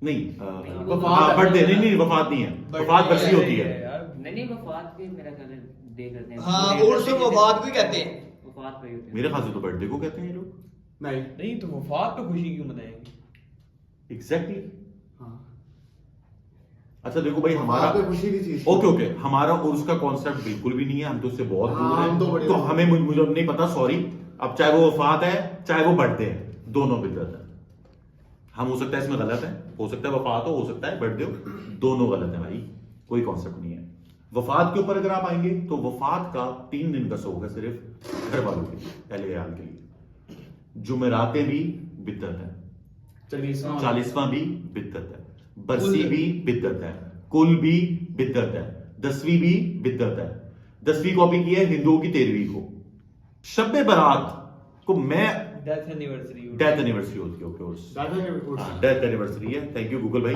نہیں برتھ ڈے نہیں, وفات نہیں ہے, وفات برسی ہوتی ہے. نہیں وفات کے میرا خیال ہے ڈے کرتے ہیں. ہاں عرس و وفات بھی کہتے ہیں. وفات پہ ہوتے ہیں. میرے خیال سے تو برتھ ڈے کو کہتے ہیں یہ لوگ. نہیں تو وفات پہ خوشی کیوں منائیں گے. ایگزیکٹلی. اچھا دیکھو بھائی ہمارا خوشی کی چیز, اوکے ہمارا عرس کا کانسیپٹ بالکل بھی نہیں ہے, ہم تو اس سے بہت دور ہیں, تو تو ہمیں مجھے نہیں پتا, سوری. اب چاہے وہ وفات ہے چاہے وہ برتھ ڈے ہے, دونوں بدعت ہے. ہم ہو سکتا ہے اس میں غلط ہے, ہو سکتا ہے وفات ہو سکتا ہے برتھ ڈے ہو, دونوں غلط ہے بھائی, کوئی کانسیپٹ نہیں ہے. وفات کے اوپر اگر آپ آئیں گے تو وفات کا 3 دن کا سوگ ہے صرف گھر والوں کے لیے, اہل عیال کے لیے. جمعراتیں بھی بدعت ہے, 40واں بھی بدعت ہے, برسی بھی بدعت ہے, کل بھی بدعت ہے, 10ویں بھی بدعت ہے. 10ویں کاپی کی ہے ہندوؤں کی 13ویں کو. شب برات کو میں ڈیتھ اینیورسری ہوتی ہے, ڈیتھ اینیورسری ہے, تھینک یو گوگل بھائی.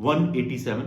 187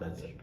That's it.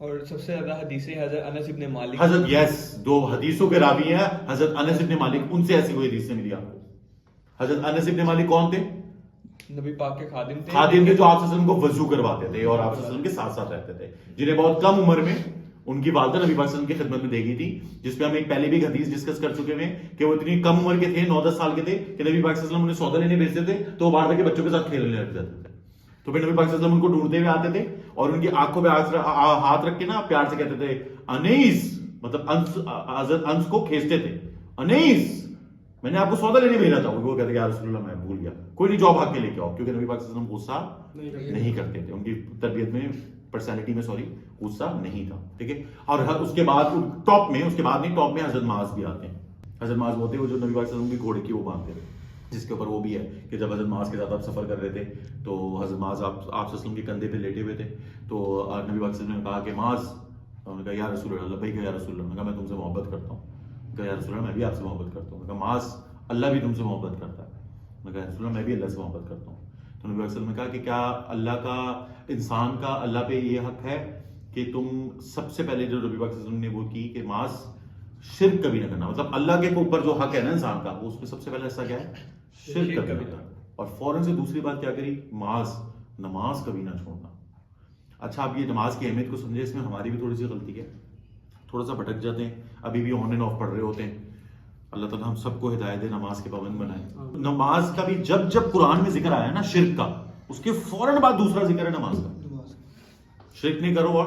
اور سب سے زیادہ حدیثیں حضرت انس ابن مالک، حضرت یس 2 حدیثوں کے راوی ہیں حضرت انس ابن مالک، ان سے ایسی کوئی حدیث نہیں ملی آپ کو. حضرت انس ابن مالک کون تھے؟ نبی پاک کے خادم تھے، خادم تھے جو آپ صلی اللہ علیہ وسلم کو وضو کرواتے تھے اور آپ صلی اللہ علیہ وسلم کے ساتھ ساتھ رہتے تھے، جنہیں بہت کم عمر میں ان کی والدہ نبی پاک صلی اللہ علیہ وسلم کی خدمت میں دے گئی تھی، جس پہ ہم ایک پہلے بھی حدیث ڈسکس کر چکے ہیں کہ وہ اتنی کم عمر کے تھے، 9-10 سال کے تھے کہ نبی پاک صلی اللہ علیہ وسلم انہیں سودا لینے بھیجتے تھے تو وہ باہر کے بچوں کے ساتھ کھیلنے لگ جاتے تھے. تو پھر نبی پاک صلی اللہ علیہ وسلم ان کو ڈھونڈتے ہوئے آتے تھے اور ان کی آنکھوں پہ ہاتھ رکھ کے نا پیار سے کہتے تھے انیس، مطلب حضرت انس کو کھینچتے تھے، انیس میں نے آپ کو سودا لینے بھیجا تھا. وہ کہتے کہ یا رسول اللہ میں بھول گیا، کوئی نہیں جاؤ بھاگ کے لے کے آؤ، کیونکہ نبی پاک صلی اللہ علیہ وسلم غصہ نہیں کرتے تھے، ان کی تربیت میں پرسنالٹی میں غصہ نہیں تھا. ٹھیک ہے. اور اس کے بعد ٹاپ میں حضرت معاذ بھی آتے ہیں. حضرت معاذ ہوتے ہیں وہ جو نبی پاک صلی اللہ علیہ وسلم کی گھوڑے کی وہ باندھتے تھے، جس کے اوپر وہ بھی ہے کہ جب حضرت معاذ کے ساتھ آپ سفر کر رہے تھے تو حضرت معاذ آپ صلی اللہ علیہ وسلم کے کندھے پہ لیٹے ہوئے تھے، تو نبی پاک صلی اللہ علیہ وسلم نے کہا کہ معاذ، انہوں نے کہا یا رسول اللہ، بھائی کہ یا رسول اللہ، نے کہا میں تم سے محبت کرتا ہوں. کہا یا رسول اللہ میں بھی آپ سے محبت کرتا ہوں. کہا معاذ اللہ بھی تم سے محبت کرتا ہے. میں کہا رسول اللہ میں بھی اللہ سے محبت کرتا ہوں. تو نبی صلی اللہ علیہ وسلم نے کہا کہ کیا اللہ کا، انسان کا اللہ پہ یہ حق ہے کہ تم سب سے پہلے جو نبی صلی اللہ علیہ وسلم نے وہ کی کہ معاذ شرک کبھی نہ کرنا، مطلب اللہ کے اوپر جو حق ہے نا انسان کا، وہ اس میں سب سے پہلے ایسا کیا ہے؟ شرک کبھی نہ کرنا. اور فوراً سے دوسری بات کیا کری؟ معاذ نماز کبھی نہ چھوڑنا. اچھا آپ یہ نماز کی اہمیت کو سمجھے، اس میں ہماری بھی تھوڑی سی غلطی ہے، تھوڑا سا بھٹک جاتے ہیں، ابھی بھی آن اینڈ آف پڑھ رہے ہوتے ہیں. اللہ تعالیٰ ہم سب کو ہدایت دے، نماز کے پابند بنائے. نماز کا بھی جب قرآن میں ذکر آیا نا شرک کا، اس کے فوراً بعد دوسرا ذکر ہے نماز کا. شرک نہیں کرو. اور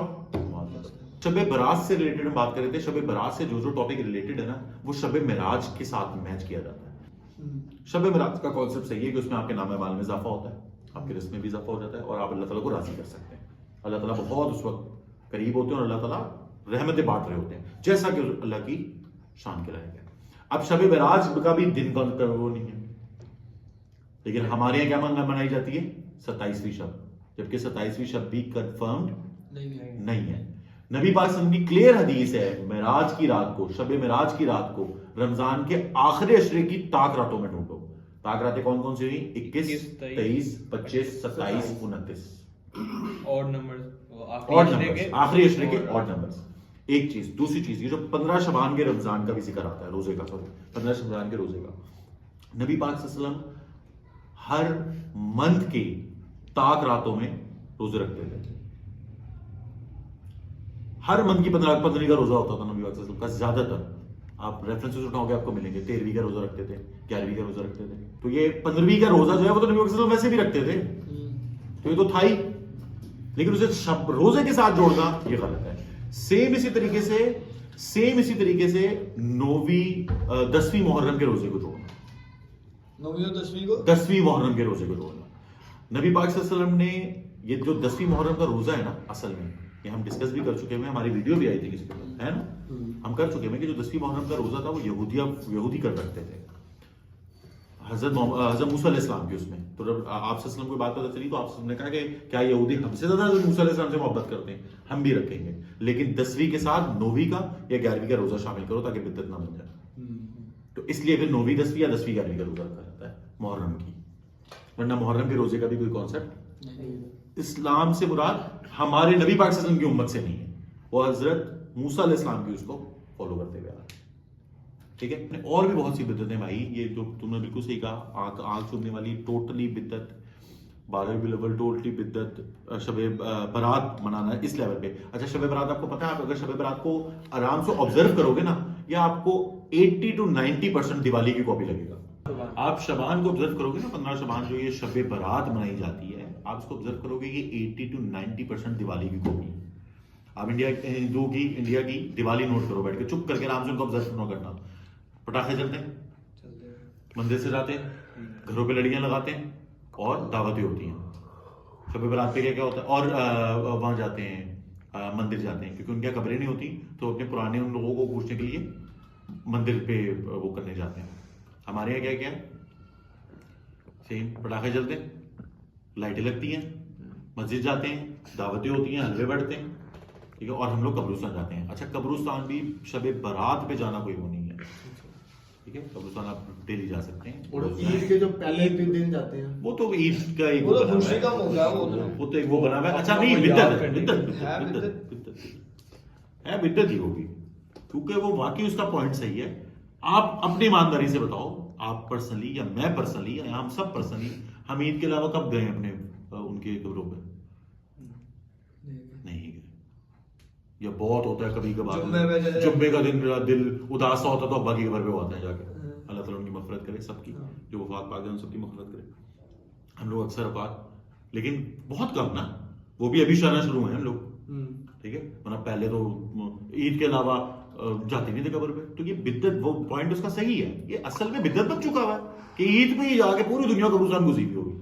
شب برات سے ریلیٹڈ ہم بات کر رہے تھے. شب برات سے جو ٹاپک ریلیٹڈ ہے نا وہ شب معراج کے ساتھ میچ کیا جاتا ہے. شب معراج کا کانسیپٹ صحیح ہے کہ اس میں آپ کے نام اعمال میں اضافہ ہوتا ہے، آپ کے رزق میں بھی اضافہ ہو جاتا ہے، اور آپ اللہ تعالیٰ کو راضی کر سکتے ہیں. اللہ تعالیٰ بہت اس وقت قریب ہوتے ہیں اور اللہ تعالیٰ رحمتیں بانٹ رہے ہوتے ہیں، جیسا کہ اللہ کی شان کے لائق ہے. اب شب معراج کا بھی دن کا وہ نہیں ہے، لیکن ہمارے یہاں کیا منائی جاتی ہے؟ 27ویں شب، جبکہ 27ویں شب بھی کنفرمڈ نہیں ہے. نبی پاک صلی اللہ علیہ وسلم کی کلیئر حدیث ہے معراج کی رات کو، شب معراج کی رات کو رمضان کے آخری عشرے کی طاق راتوں میں ڈھونڈو. طاق راتیں کون کون سی ہوئی؟ 21، 23، 25، 27، 29. اور نمبر آخری عشرے کے اور نمبر. ایک چیز. دوسری چیز، یہ جو 15 شعبان کے رمضان کا بھی ذکر آتا ہے، روزے کا، 15 شعبان کے روزے کا، نبی پاک صلی اللہ علیہ وسلم ہر منتھ کے طاق راتوں میں روزے رکھتے تھے. ہر منتھ کی 15 کا روزہ ہوتا تھا نبی پاک صلی اللہ علیہ وسلم کا زیادہ تر. آپ ریفرنسز اٹھاؤ گے آپ کو ملیں گے. 13ویں کا روزہ رکھتے تھے، 11ویں کا روزہ رکھتے تھے. تو یہ 15ویں کا روزہ جو ہے وہ تو نبی پاک صلی اللہ علیہ وسلم ویسے بھی رکھتے تھے، تو یہ تو تھا ہی، لیکن اسے روزے کے ساتھ جوڑنا یہ غلط ہے. سیم اسی طریقے سے 10ویں محرم کے روزے کو جوڑنا، 10ویں محرم کے روزے کو جوڑنا. نبی پاک صلی اللہ علیہ وسلم نے یہ جو 10ویں محرم کا روزہ ہے نا، اصل میں یہ ہم ڈسکس بھی کر چکے ہیں، ہماری ویڈیو بھی آئی تھی اس پہ، ہے نا، ہم کر چکے ہیں کہ جو 10ویں محرم کا روزہ تھا وہ یہودی کر رکھتے تھے حضرت موسیٰ علیہ السلام کی. اس میں تو جب آپ صلی اللہ علیہ وسلم کو بات پتہ چلی تو آپ صلی اللہ علیہ وسلم نے کہا کہ کیا یہودی ہم سے زیادہ حضرت موسیٰ علیہ السلام سے محبت کرتے ہیں؟ ہم بھی رکھیں گے، لیکن 10ویں کے ساتھ 9ویں کا یا 11ویں کا روزہ شامل کرو تاکہ بدعت نہ بن جائے. تو اس لیے پھر 9ویں 10ویں یا 10ویں 11ویں کا روزہ رکھا جاتا ہے محرم کی، ورنہ محرم کے روزے کا بھی کوئی کانسیپٹ اسلام سے مراد ہمارے نبی پاک صلی اللہ علیہ وسلم کی امت سے نہیں ہے، وہ حضرت موسیٰ علیہ السلام کی اس کو فالو کرتے ہوئے آ رہے ہیں. ٹھیک ہے. اور بھی بہت سی بدعتیں بھائی، یہ جو تم نے بالکل صحیح کہا، آنکھ چومنے والی ٹوٹلی بدعت، 12ویں لیول ٹوٹلی بدعت، شب برات منانا اس لیول پہ. اچھا شب برات آپ کو پتہ ہے، آپ اگر شب برات کو آرام سے آبزرو کرو گے نا، یا آپ کو 80 to 90% دیوالی کی کاپی لگے گا. آپ شبان کو آبزرو کرو گے نا، 15 شبان جو یہ شب برات منائی جاتی ہے، آپ اس کو آبزرو کرو گے یہ 80 to 90% دیوالی کی کاپی. آپ انڈیا کی دیوالی نوٹ کرو بیٹھ کے، چپ کر کے آرام سے ان کو آبزرو نہ کرنا. پٹاخے چلتے ہیں، مندر سے جاتے ہیں، گھروں پہ لڑیاں لگاتے ہیں اور دعوتیں ہوتی ہیں. شب برات پہ کیا ہوتا ہے، اور وہاں جاتے ہیں، مندر جاتے ہیں، کیونکہ ان کی قبریں نہیں ہوتی تو اپنے پرانے ان لوگوں کو پوچھنے کے لیے مندر پہ وہ کرنے جاتے ہیں. ہمارے یہاں کیا سیم پٹاخے چلتے ہیں، لائٹیں لگتی ہیں، مسجد جاتے ہیں، دعوتیں ہوتی ہیں، حلوے بڑھتے ہیں، ٹھیک ہے، اور ہم لوگ قبرستان جاتے ہیں. اچھا قبرستان بھی شب برات پہ جانا کوئی وہ نہیں ہے، ٹھیک ہے، قبرستان آپ ڈیلی جا سکتے ہیں. اور عید کے جو پہلے دن جاتے ہیں وہ تو عید کا ایک وہ تو خوشی کا موقع ہے، وہ تو ایک وہ بنا ہوا ہے. اچھا نہیں، بدعت ہے بدت ہی ہوگی, کیونکہ وہ واقعی اس کا پوائنٹ صحیح ہے. آپ اپنی ایمانداری سے بتاؤ, آپ پرسنلی یا میں پرسنلی یا ہم سب پرسنلی, ہم عید کے علاوہ کب گئے اپنے ان کے قبروں پہ؟ نہیں گئے. یا بہت ہوتا ہے کبھی کبھار جمعے کا دن میرا دل اداس سا ہوتا تو ابا کی قبر پہ ہوتے ہیں جا کے. اللہ تعالیٰ ان کی مغفرت کرے سب کی, جو وفات پا گئے ان سب کی مغفرت کرے. ہم لوگ اکثر اوقات, لیکن بہت کم نا, وہ بھی ابھی شانا شروع ہیں ہم لوگ, ٹھیک ہے, ورنہ پہلے تو عید کے علاوہ جاتے نہیں تھے قبر پہ. تو یہ بدت, وہ پوائنٹ اس کا صحیح ہے, یہ اصل میں بدت بن چکا ہوا ہے کہ عید پہ ہی جا کے پوری دنیا قبرستان گزری ہوئی ہوگی,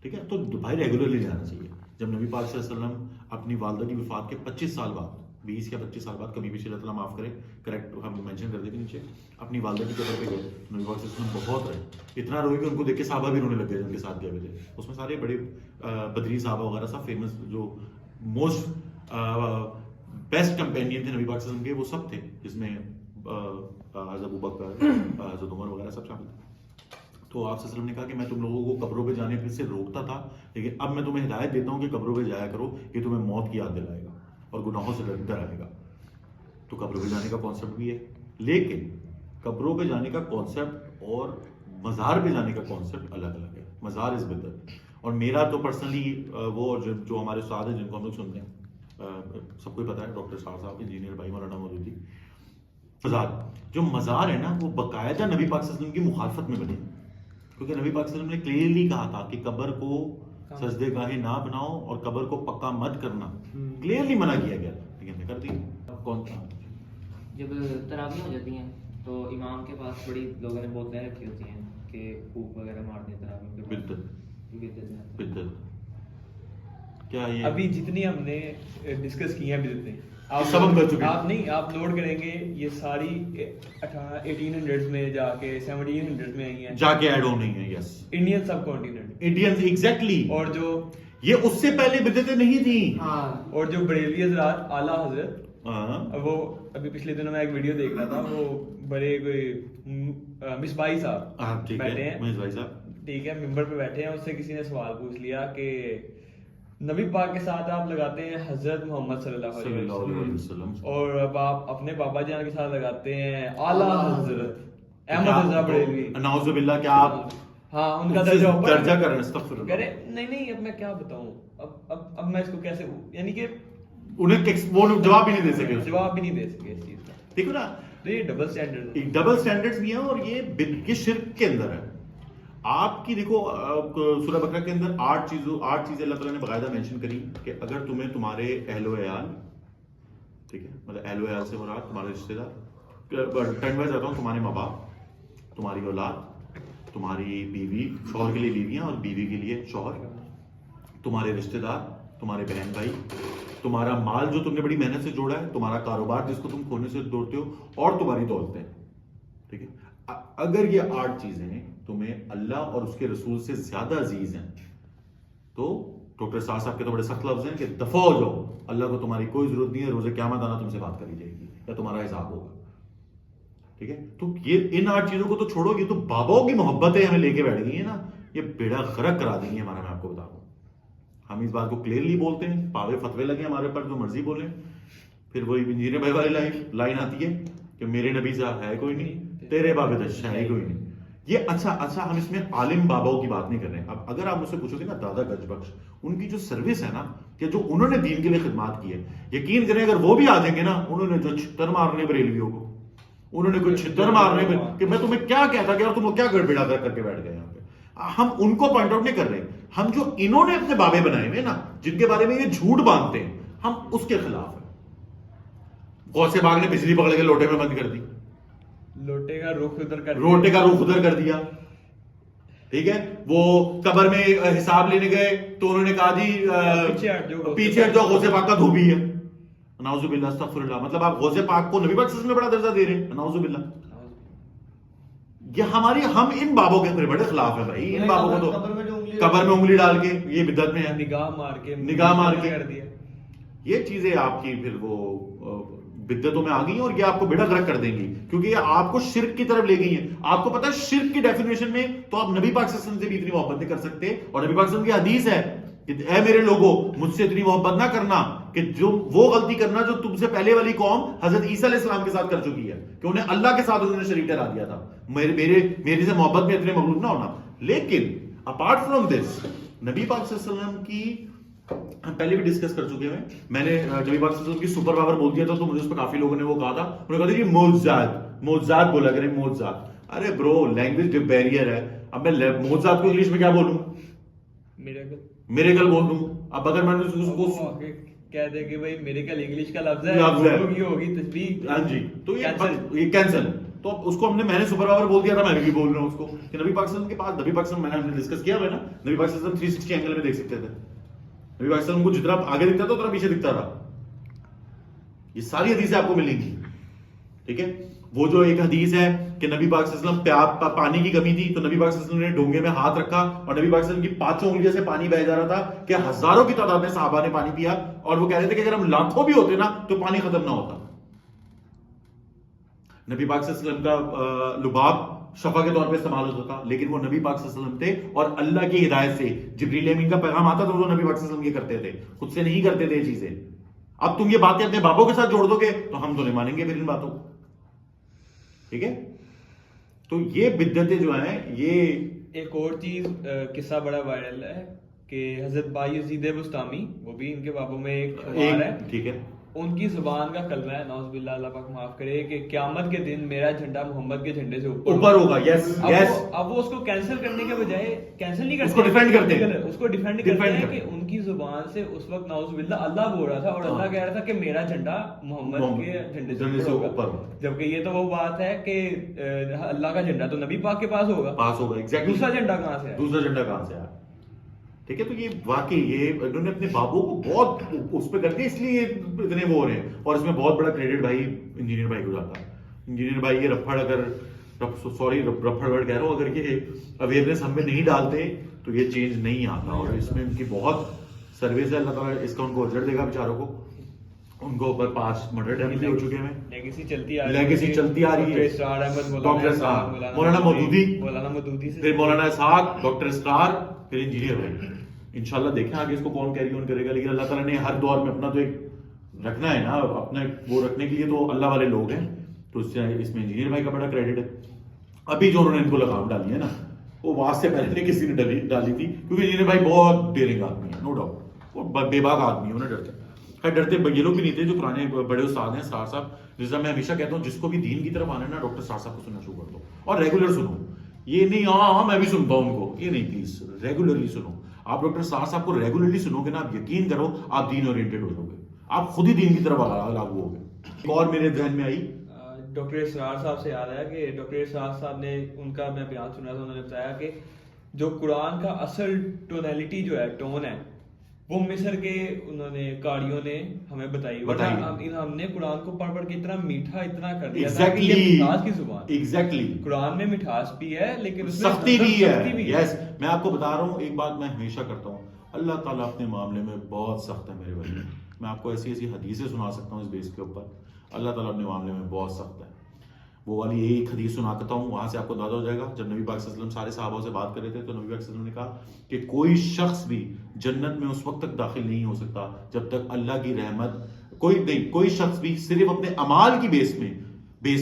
ٹھیک ہے. تو بھائی ریگولرلی جانا چاہیے. جب نبی پاک صلی اللہ علیہ وسلم اپنی والدہ کی وفات کے 25 سال بعد, 20 یا 25 سال بعد, کبھی بھی اللہ تعالیٰ معاف کرے, کریکٹ ہم مینشن کر دیں گے نیچے, اپنی والدہ کی قبر پہ گئے, نبی پاک صلی اللہ علیہ وسلم بہت رہے, اتنا روئے کہ ان کو دیکھ کے صحابہ بھی رونے لگ گئے جن کے ساتھ گئے ہوئے تھے. اس میں سارے بڑے بدری صحابہ وغیرہ سب فیمس, جو موسٹ بیسٹ کمپینین تھے نبی پاک صلی اللہ علیہ وسلم کے, وہ سب تھے, جس میں حضرت ابو بکر, حضرت عمر وغیرہ سب شامل تھے. تو آپ صلی اللہ علیہ وسلم نے کہا کہ میں تم لوگوں کو قبروں پہ جانے سے روکتا تھا, لیکن اب میں تمہیں ہدایت دیتا ہوں کہ قبروں پہ جایا کرو, یہ تمہیں موت کی یاد دلائے گا اور گناہوں سے ڈرائے گا. تو قبروں پہ جانے کا کانسیپٹ بھی ہے, لیکن قبروں پہ جانے کا کانسیپٹ اور مزار پہ جانے کا کانسیپٹ الگ الگ ہے. مزار از بدعت. اور میرا تو پرسنلی وہ جو ہمارے استاد ہیں جن کو ہم لوگ سنتے ہیں, سب کو پتا ہے, ڈاکٹر صاحب, انجینئر بھائی مولانا مودودی, مزار, جو مزار ہے نا وہ باقاعدہ نبی پاک صلی اللہ علیہ وسلم کی مخالفت میں بنے, کیونکہ نبی پاک صلی اللہ علیہ وسلم نے کلیئرلی کہا تھا کہ قبر کو سجدے گاہیں نہ بناؤ اور قبر کو پکا مت کرنا, کلیئرلی منع کیا گیا, لیکن ہم نے کر دیا. کون تھا جب تراویح ہو جاتی ہیں تو امام کے پاس بڑی لوگوں نے بولتے رکھی ہوتی ہیں کہ پھوک وغیرہ مار دیں تراویح کے بدعت, بدعت کیا یہ ابھی جتنی ہم نے ڈسکس کی ہیں بدعتیں, سب ہم کر چکے ہیں. آپ نہیں, آپ نوٹ کریں گے یہ ساری 1800 میں جا کے 1700 میں آئی ہیں, جا کے ایڈ ہو نہیں ہے. یس, انڈین سب کانٹیننٹ, انڈینز ایگزیکٹلی. اور جو یہ اس سے پہلے بدعتیں نہیں تھیں. اور جو بریلوی حضرات اعلیٰ حضرت, وہ ابھی پچھلے دنوں میں ایک ویڈیو دیکھ رہا تھا, وہ بڑے کوئی مصباحی صاحب بیٹھے ہیں, مصباحی صاحب, ٹھیک ہے, ممبر پہ بیٹھے ہیں, اس سے کسی نے سوال پوچھ لیا کہ نبی پاک کے ساتھ آپ لگاتے ہیں حضرت محمد صلی اللہ علیہ وسلم, اور اب آپ اپنے بابا جان کے ساتھ لگاتے ہیں اعلیٰ حضرت احمد رضا بریلوی, نعوذ باللہ, کیا آپ ہاں ان کا درجہ کر رہے ہیں؟ استغفر اللہ. کہہ رہے نہیں, اب میں کیا بتاؤں, اب میں اس کو کیسے, یعنی کہ انہیں وہ جواب بھی نہیں دے سکے, جواب بھی نہیں دے سکے اس چیز کا. دیکھو نا, تو یہ ڈبل اسٹینڈرڈ, ڈبل اسٹینڈرڈز بھی ہیں, اور یہ شرک کے اندر ہے. آپ کی دیکھو سورہ بقرہ کے اندر 8 چیزیں اللہ تعالیٰ نے باقاعدہ مینشن کری کہ اگر تمہیں تمہارے اہل و عیال, ٹھیک ہے, مطلب اہل و عیال سے مراد تمہارے رشتے دار, ٹرن وائز آتا ہوں, تمہارے ماں باپ, تمہاری اولاد, تمہاری بیوی, شوہر کے لیے بیویاں اور بیوی کے لیے شوہر, تمہارے رشتے دار, تمہارے بہن بھائی, تمہارا مال جو تم نے بڑی محنت سے جوڑا ہے, تمہارا کاروبار جس کو تم کھونے سے دوڑتے ہو, اور تمہاری دولتیں, ٹھیک ہے. اگر یہ 8 چیزیں تمہیں اللہ اور اس کے رسول سے زیادہ عزیز ہیں, تو ڈاکٹر صاحب کے تو بڑے سخت لفظ ہیں کہ دفع ہو جاؤ, اللہ کو تمہاری کوئی ضرورت نہیں ہے, روز قیامت آنا تم سے بات کری جائے گی یا تمہارا حساب ہوگا, ٹھیک ہے. تو یہ ان 8 چیزوں کو تو چھوڑو, یہ تو باباؤں کی محبتیں ہمیں لے کے بیٹھ گئی ہیں نا, یہ بیڑا غرق کرا دیں گے ہمارا. میں آپ کو بتا دوں, ہم اس بات کو کلیئرلی بولتے ہیں, پاوے فتوے لگے ہمارے پر, جو مرضی بولیں, پھر وہی انجینئر بھائی والی لائن آتی ہے کہ میرے نبی سے ہے کوئی نہیں, تیرے بابے دشہ ہے کوئی نہیں. یہ اچھا ہم اس میں عالم باباؤں کی بات نہیں کر رہے ہیں. اب اگر آپ مجھ سے پوچھو گے نا دادا گج بخش, ان کی جو سروس ہے نا, کہ جو انہوں نے دین کے لیے خدمات کی ہے, یقین کریں اگر وہ بھی آ جائیں گے نا, انہوں نے جو چھتر مارنے بریلویوں کو, انہوں نے کوئی چھتر مارنے کہ میں تمہیں کیا کہتا کہ تم کیا گڑبڑا کر کے بیٹھ گئے یہاں پہ. ہم ان کو پوائنٹ آؤٹ نہیں کر رہے, ہم جو انہوں نے اپنے بابے بنائے ہوئے نا, جن کے بارے میں یہ جھوٹ باندھتے ہیں, ہم اس کے خلاف ہیں. غوث پاک نے بجلی پکڑ کے لوٹے میں بند کر دی, لوٹے کا رخ ادھر کر دیا, ٹھیک ہے. وہ قبر میں حساب لینے گئے تو انہوں نے کہا جی پیچھے ہٹ جاؤ, غوث پاک کا دھوبی ہے. نعوذ باللہ, استغفر اللہ. مطلب آپ غوث پاک کو نبی پاک صلی اللہ علیہ وسلم میں بڑا درجہ دے رہے ہیں, نعوذ باللہ. یہ ہم ان بابوں کے بڑے خلاف ہیں بھائی. ان بابوں کو تو قبر میں انگلی ڈال کے یہ بدعت میں ہے, نگاہ مار کے کر دیا. یہ چیزیں آپ کی پھر وہ بدعتوں میں آ گئی ہیں, اور یہ آپ کو بیڑا غرق کر دیں گی, کیونکہ یہ آپ کو شرک کی طرف لے گئی ہیں. آپ کو پتا ہے شرک کی ڈیفینیشن میں تو آپ نبی پاک صلی اللہ علیہ وسلم سے بھی اتنی محبت نہیں کر سکتے, اور نبی پاک صلی اللہ علیہ وسلم کی حدیث ہے کہ اے میرے لوگوں, مجھ سے اتنی محبت نہ کرنا کہ جو وہ غلطی کرنا جو تم سے پہلے والی قوم حضرت عیسیٰ علیہ السلام کے ساتھ کر چکی ہے کہ انہیں اللہ کے ساتھ انہوں نے شریک ٹھہرا دیا تھا. میری سے محبت میں اتنے مغرور نہ ہونا. لیکن اپارٹ فرام دس نبی پاک صلی اللہ علیہ وسلم کی ہم پہلے بھی ڈسکس کر چکے ہیں. میں نے نبی پاک صلی اللہ علیہ وسلم کی سپر پاور بول دیا تھا تو مجھے اس پہ کافی لوگوں نے وہ کہا تھا, انہوں نے کہا تھا کہ معجزات بولا کریں معجزات. ارے برو لینگویج بیریئر ہے. اب میں معجزات کو انگلش میں کیا بولوں؟ میریکل بول دوں. اب اگر میں نے اس کو کہہ دے کہ بھائی میریکل انگلش کا لفظ ہے ہوگی تسبیح, ہاں جی, تو یہ کینسل. تو اس کو میں نے سپر پاور بول دیا تھا, میں نے بھی بول رہا ہوں اس کو کہ نبی پاک صلی اللہ علیہ وسلم کے پاس, نبی پاک صلی اللہ علیہ وسلم میں نے ڈسکس کیا ہے نا, نبی پاک صلی اللہ علیہ وسلم 360 اینگل میں دیکھ سکتے تھے. نبی پاک صلی اللہ علیہ وسلم کو جتنا آگے دکھتا تھا اتنا پیچھے دکھتا تھا. یہ ساری حدیثیں آپ کو ملیں گی. ٹھیک ہے, وہ جو ایک حدیث ہے کہ نبی پاک صلی اللہ علیہ وسلم پانی کی کمی تھی تو نبی پاک صلی اللہ علیہ وسلم نے ڈونگے میں ہاتھ رکھا اور نبی پاک صلی اللہ علیہ وسلم کی 5 انگلیوں سے پانی بہ جا رہا تھا کہ ہزاروں کی تعداد میں صحابہ نے پانی پیا اور وہ کہہ رہے تھے کہ اگر ہم لاکھوں بھی ہوتے نا تو پانی ختم نہ ہوتا. نبی پاک صلی اللہ علیہ وسلم کا لباب شفا کے طور پہ استعمال ہوتا تھا, لیکن وہ نبی پاک صلی اللہ علیہ وسلم تھے اور اللہ کی ہدایت سے جبریل امین کا پیغام آتا تو وہ نبی پاک صلی اللہ علیہ وسلم یہ کرتے تھے, خود سے نہیں کرتے تھے یہ چیزیں. اب تم یہ باتیں اپنے بابوں کے ساتھ جوڑ دو گے تو ہم تو نہیں مانیں گے پھر ان باتوں. ٹھیک ہے, تو یہ بدعتیں جو ہیں یہ. ایک اور چیز قصہ بڑا وائرل ہے کہ حضرت بایزید بسطامی, وہ بھی ان کے بابوں میں ایک ہے. ٹھیک ہے, ان کی زبان کا کلمہ ہے نعوذ باللہ, اللہ پاک معاف کرے, کہ قیامت کے دن میرا جھنڈا محمد کے جھنڈے سے اوپر ہوگا. یس یس. اب وہ اس کو کینسل کرنے کے بجائے کینسل نہیں کرتے, اس کو ڈیفینڈ کرتے ہیں, اس کو ڈیفینڈ کرتے ہیں کہ ان کی زبان سے اس وقت نعوذ باللہ اللہ بول رہا تھا اور اللہ کہہ رہا تھا کہ میرا جھنڈا محمد کے جھنڈے سے اوپر ہوگا, جبکہ یہ تو وہ بات ہے کہ اللہ کا جھنڈا تو نبی پاک کے پاس ہوگا. ایگزیکٹلی. دوسرا جھنڈا کہاں سے ہے؟ دوسرا جھنڈا کہاں سے آیا؟ ٹھیک ہے, تو یہ واقعی یہ انہوں نے اپنے بابوں کو بہت اس پہ کر دیا, اس لیے اتنے وہ ہو رہے ہیں. اور اس میں بہت بڑا کریڈٹ بھائی انجینئر بھائی کو جاتا ہے. انجینئر بھائی یہ رفڑ اگر رفڑ ورڈ کہہ رہا ہوں, اگر یہ اویئرنیس ہم میں نہیں ڈالتے تو یہ چینج نہیں آتا. اور اس میں ان کی بہت سروس ہے, اللہ تعالیٰ اس کا ان کو اجر دے گا بیچاروں کو. ان کو اوپر 5 مرڈر اٹیمپٹ ہو چکے ہیں, لیگیسی چلتی آ رہی ہے. ڈاکٹر مولانا مودودی, پھر مولانا اسحاق, ڈاکٹر اسرار, پھر انجینئر بھائی. انشاءاللہ دیکھیں آگے اس کو کون کیری آن کرے گا, لیکن اللہ تعالیٰ نے ہر دور میں اپنا تو ایک رکھنا ہے نا, اپنا وہ رکھنے کے لیے تو اللہ والے لوگ ہیں. تو اس میں انجینئر بھائی کا بڑا کریڈٹ ہے. ابھی جو انہوں نے ان کو لگام ڈالی ہے نا, وہ وہاں سے پہلے کسی نے ڈالی تھی, کیونکہ انجینئر بھائی بہت ڈیرنگ آدمی ہے, نو ڈاؤٹ, وہ بے باک آدمی ہے, انہیں ڈرتے. خیر ڈرتے یہ لوگ بھی نہیں تھے جو پرانے بڑے استاد ہیں, اسرار صاحب. جس طرح میں ہمیشہ کہتا ہوں, جس کو بھی دین کی طرف آنا ہے نا, ڈاکٹر اسرار صاحب کو سننا شروع کر دو اور ریگولر سنو. یہ نہیں ہاں میں بھی سنتا ہوں ان کو, یہ نہیں, پلیز ریگولرلی سنو. آپ ڈاکٹر اسرار صاحب کو ریگولرلی سنو گے نا, آپ یقین کرو آپ دین اورینٹڈ ہو جاؤ گے, آپ خود ہی دین کی طرف لاگو ہو گے. اور میرے ذہن میں آئی ڈاکٹر اسرار صاحب سے یاد آیا کہ ڈاکٹر اسرار صاحب نے, ان کا میں بیان سنا تھا, انہوں نے بتایا کہ جو قرآن کا اصل ٹونیلٹی جو ہے, ٹون ہے, وہ مصر کے انہوں نے قاریوں نے ہمیں بتائی. ہم نے قرآن کو پڑھ کے اتنا میٹھا اتنا کر دیا تھا کہ یہ مٹھاس کی زبان. ایگزیکٹلی, قرآن میں مٹھاس بھی ہے لیکن اس میں سختی بھی ہے. یس, میں آپ کو بتا رہا ہوں ایک بات میں ہمیشہ کرتا ہوں, اللہ تعالیٰ اپنے معاملے میں بہت سخت ہے میرے بھائی. میں آپ کو ایسی ایسی حدیثیں سنا سکتا ہوں اس بیس کے اوپر, اللہ تعالیٰ اپنے معاملے میں بہت سخت ہے. وہ والی ایک حدیث سناتا ہوں, وہاں سے آپ کو اندازہ ہو جائے گا. جب نبی پاک صلی اللہ علیہ وسلم سارے صحابہ سے بات کر رہے تھے تو نبی پاک صلی اللہ علیہ وسلم نے کہا کہ کوئی شخص بھی جنت میں اس وقت تک داخل نہیں ہو سکتا جب تک اللہ کی رحمت, کوئی شخص بھی صرف اپنے اعمال کی بیس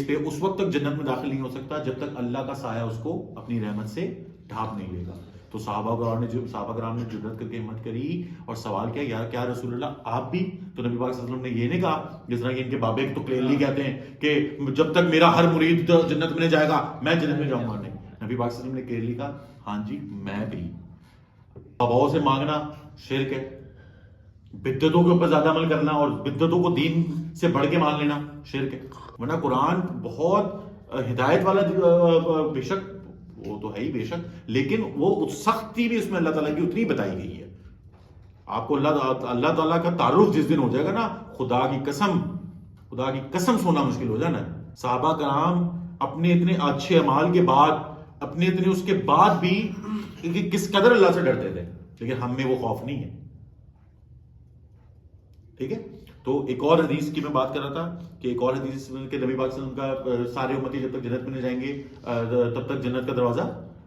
پہ اس وقت تک جنت میں داخل نہیں ہو سکتا جب تک اللہ کا سایہ اس کو اپنی رحمت سے ڈھانپ نہیں لے گا. تو صحابہ کرام نے جرأت کر کے ہمت کری اور سوال کیا, یار کیا رسول اللہ آپ بھی؟ تو نبی پاک صلی اللہ علیہ وسلم نے یہ نہیں کہا جس طرح کہ ان کے بابے تو کلیئرلی کہتے ہیں کہ جب تک میرا ہر مرید جنت میں نہیں جائے گا میں جنت میں جاؤں گا. نہیں, نبی پاک صلی اللہ علیہ وسلم نے کلیئرلی کہا ہاں جی میں بھی. باباؤں سے مانگنا شرک ہے, بدعتوں کے اوپر زیادہ عمل کرنا اور بدعتوں کو دین سے بڑھ کے مان لینا شرک ہے. ورنہ قرآن بہت ہدایت والا بے شک, وہ تو ہے ہی بے شک, لیکن وہ سختی بھی اس میں اللہ تعالیٰ کی اتنی بتائی گئی ہے. آپ کو اللہ تعالیٰ کا تعارف جس دن ہو جائے گا نا, خدا کی قسم سونا مشکل ہو جانا ہے. صحابہ کرام اپنے اتنے اچھے اعمال کے بعد, اپنے اتنے اس کے بعد بھی کس قدر اللہ سے ڈرتے تھے, لیکن ہم میں وہ خوف نہیں ہے. ٹھیک ہے, تو ایک اور حدیث کی میں بات کر رہا تھا کہ ایک اور حدیث کہ نبی پاک صلی اللہ علیہ وسلم کا سارے امتی جب تک جنت میں نہیں جائیں گے تب تک جنت کا دروازہ